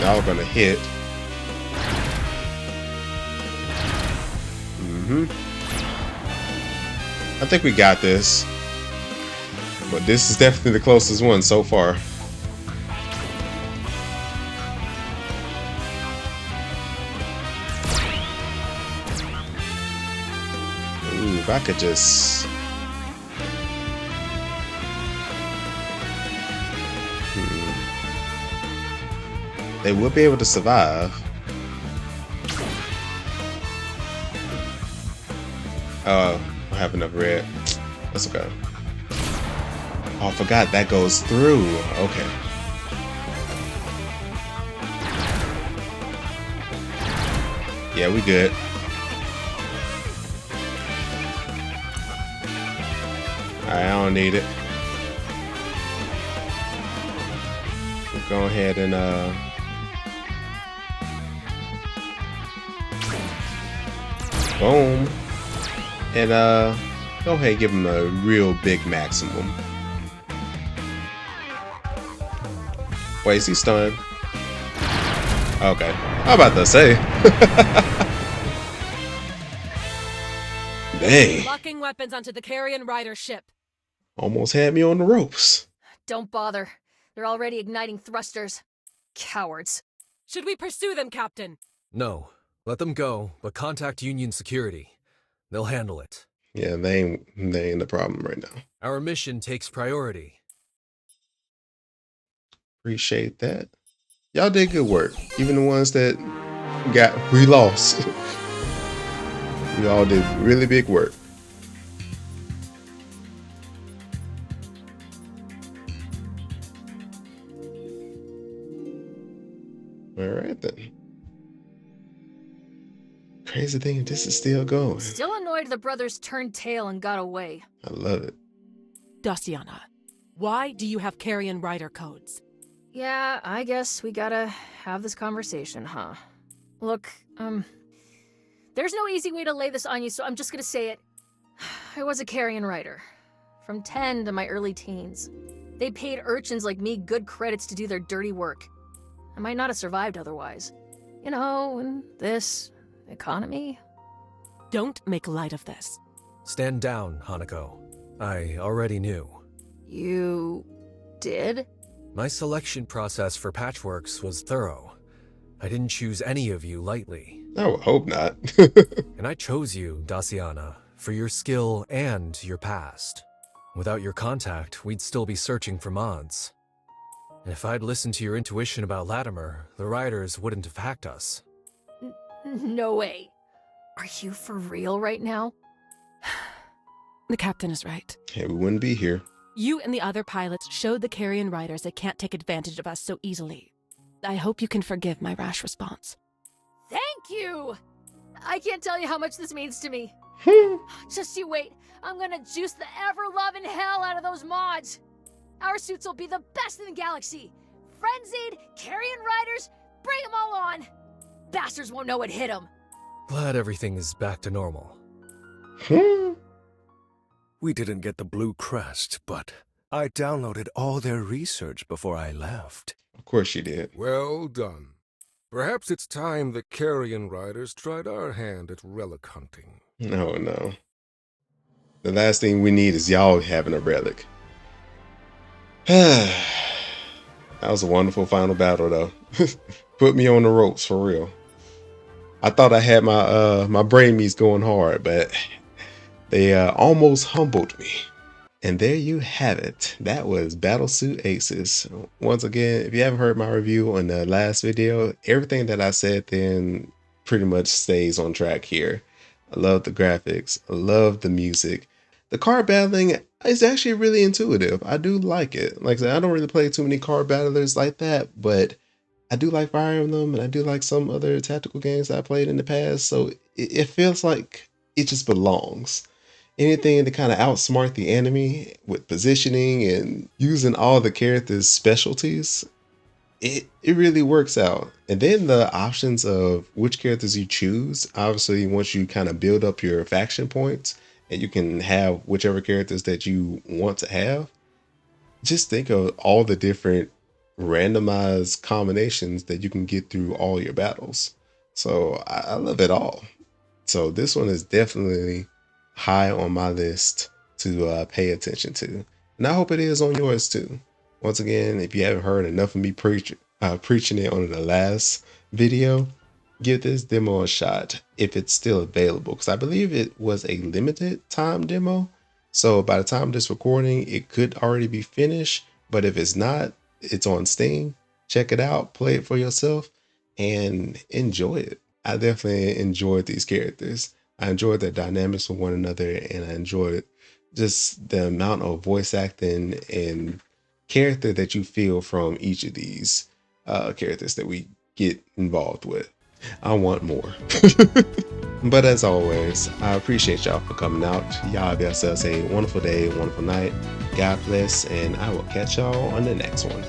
[SPEAKER 1] y'all gonna hit. I think we got this. But this is definitely the closest one so far. Ooh, if I could just... They will be able to survive. I have enough red. That's okay. Oh, I forgot that goes through. Okay. Yeah, we good. Alright, I don't need it. We'll go ahead and boom. And go ahead and give him a real big maximum. Wait, is he stunned? Okay. I'm about to say. Dang.
[SPEAKER 6] Locking weapons onto the Carrion Rider ship.
[SPEAKER 1] Almost had me on the ropes.
[SPEAKER 2] Don't bother. They're already igniting thrusters. Cowards.
[SPEAKER 6] Should we pursue them, Captain?
[SPEAKER 3] No. Let them go, but contact Union security. They'll handle it.
[SPEAKER 1] Yeah, they ain't the problem right now.
[SPEAKER 3] Our mission takes priority.
[SPEAKER 1] Appreciate that. Y'all did good work. Even the ones that we lost. We all did really big work. Alright then. Crazy thing, this is still going.
[SPEAKER 2] Still annoyed the brothers turned tail and got away.
[SPEAKER 1] I love it.
[SPEAKER 6] Daciana, why do you have Carrion Rider codes?
[SPEAKER 2] Yeah, I guess we gotta have this conversation, huh? Look, there's no easy way to lay this on you, so I'm just gonna say it. I was a Carrion Rider. From 10 to my early teens. They paid urchins like me good credits to do their dirty work. I might not have survived otherwise. You know, in this economy.
[SPEAKER 6] Don't make light of this.
[SPEAKER 3] Stand down, Hanako. I already knew.
[SPEAKER 2] You did?
[SPEAKER 3] My selection process for Patchworks was thorough. I didn't choose any of you lightly.
[SPEAKER 1] I would hope not.
[SPEAKER 3] And I chose you, Daciana, for your skill and your past. Without your contact, we'd still be searching for mods. And if I'd listened to your intuition about Latimer, the Riders wouldn't have hacked us.
[SPEAKER 2] No way. Are you for real right now?
[SPEAKER 6] The captain is right.
[SPEAKER 1] Hey, we wouldn't be here.
[SPEAKER 6] You and the other pilots showed the Carrion Riders they can't take advantage of us so easily. I hope you can forgive my rash response.
[SPEAKER 2] Thank you! I can't tell you how much this means to me. Just you wait. I'm gonna juice the ever-loving hell out of those mods. Our suits will be the best in the galaxy. Frenzied, Carrion Riders, bring them all on. Bastards won't know what hit them.
[SPEAKER 3] Glad everything is back to normal.
[SPEAKER 5] We didn't get the blue crest, but I downloaded all their research before I left.
[SPEAKER 1] Of course you did.
[SPEAKER 16] Well done. Perhaps it's time the Carrion Riders tried our hand at relic hunting.
[SPEAKER 1] No. The last thing we need is y'all having a relic. That was a wonderful final battle, though. Put me on the ropes, for real. I thought I had my brain meats going hard, but they almost humbled me. And there you have it. That was Battlesuit Aces. Once again, if you haven't heard my review on the last video, everything that I said then pretty much stays on track here. I love the graphics. I love the music. The card battling is actually really intuitive. I do like it. Like I said, I don't really play too many card battlers like that, but I do like Fire Emblem, and I do like some other tactical games that I played in the past. So it feels like it just belongs. Anything to kind of outsmart the enemy with positioning and using all the characters' specialties, it really works out. And then the options of which characters you choose, obviously once you kind of build up your faction points and you can have whichever characters that you want to have, just think of all the different randomized combinations that you can get through all your battles. So I love it all. So this one is definitely high on my list to pay attention to. And I hope it is on yours too. Once again, if you haven't heard enough of me preaching it on the last video, give this demo a shot if it's still available, because I believe it was a limited time demo. So by the time of this recording, it could already be finished. But if it's not, it's on Steam. Check it out, play it for yourself, and enjoy it. I definitely enjoyed these characters. I enjoyed their dynamics with one another, and I enjoyed just the amount of voice acting and character that you feel from each of these characters that we get involved with. I want more. But as always, I appreciate y'all for coming out. Y'all have yourselves a wonderful day, wonderful night. God bless, and I will catch y'all on the next one.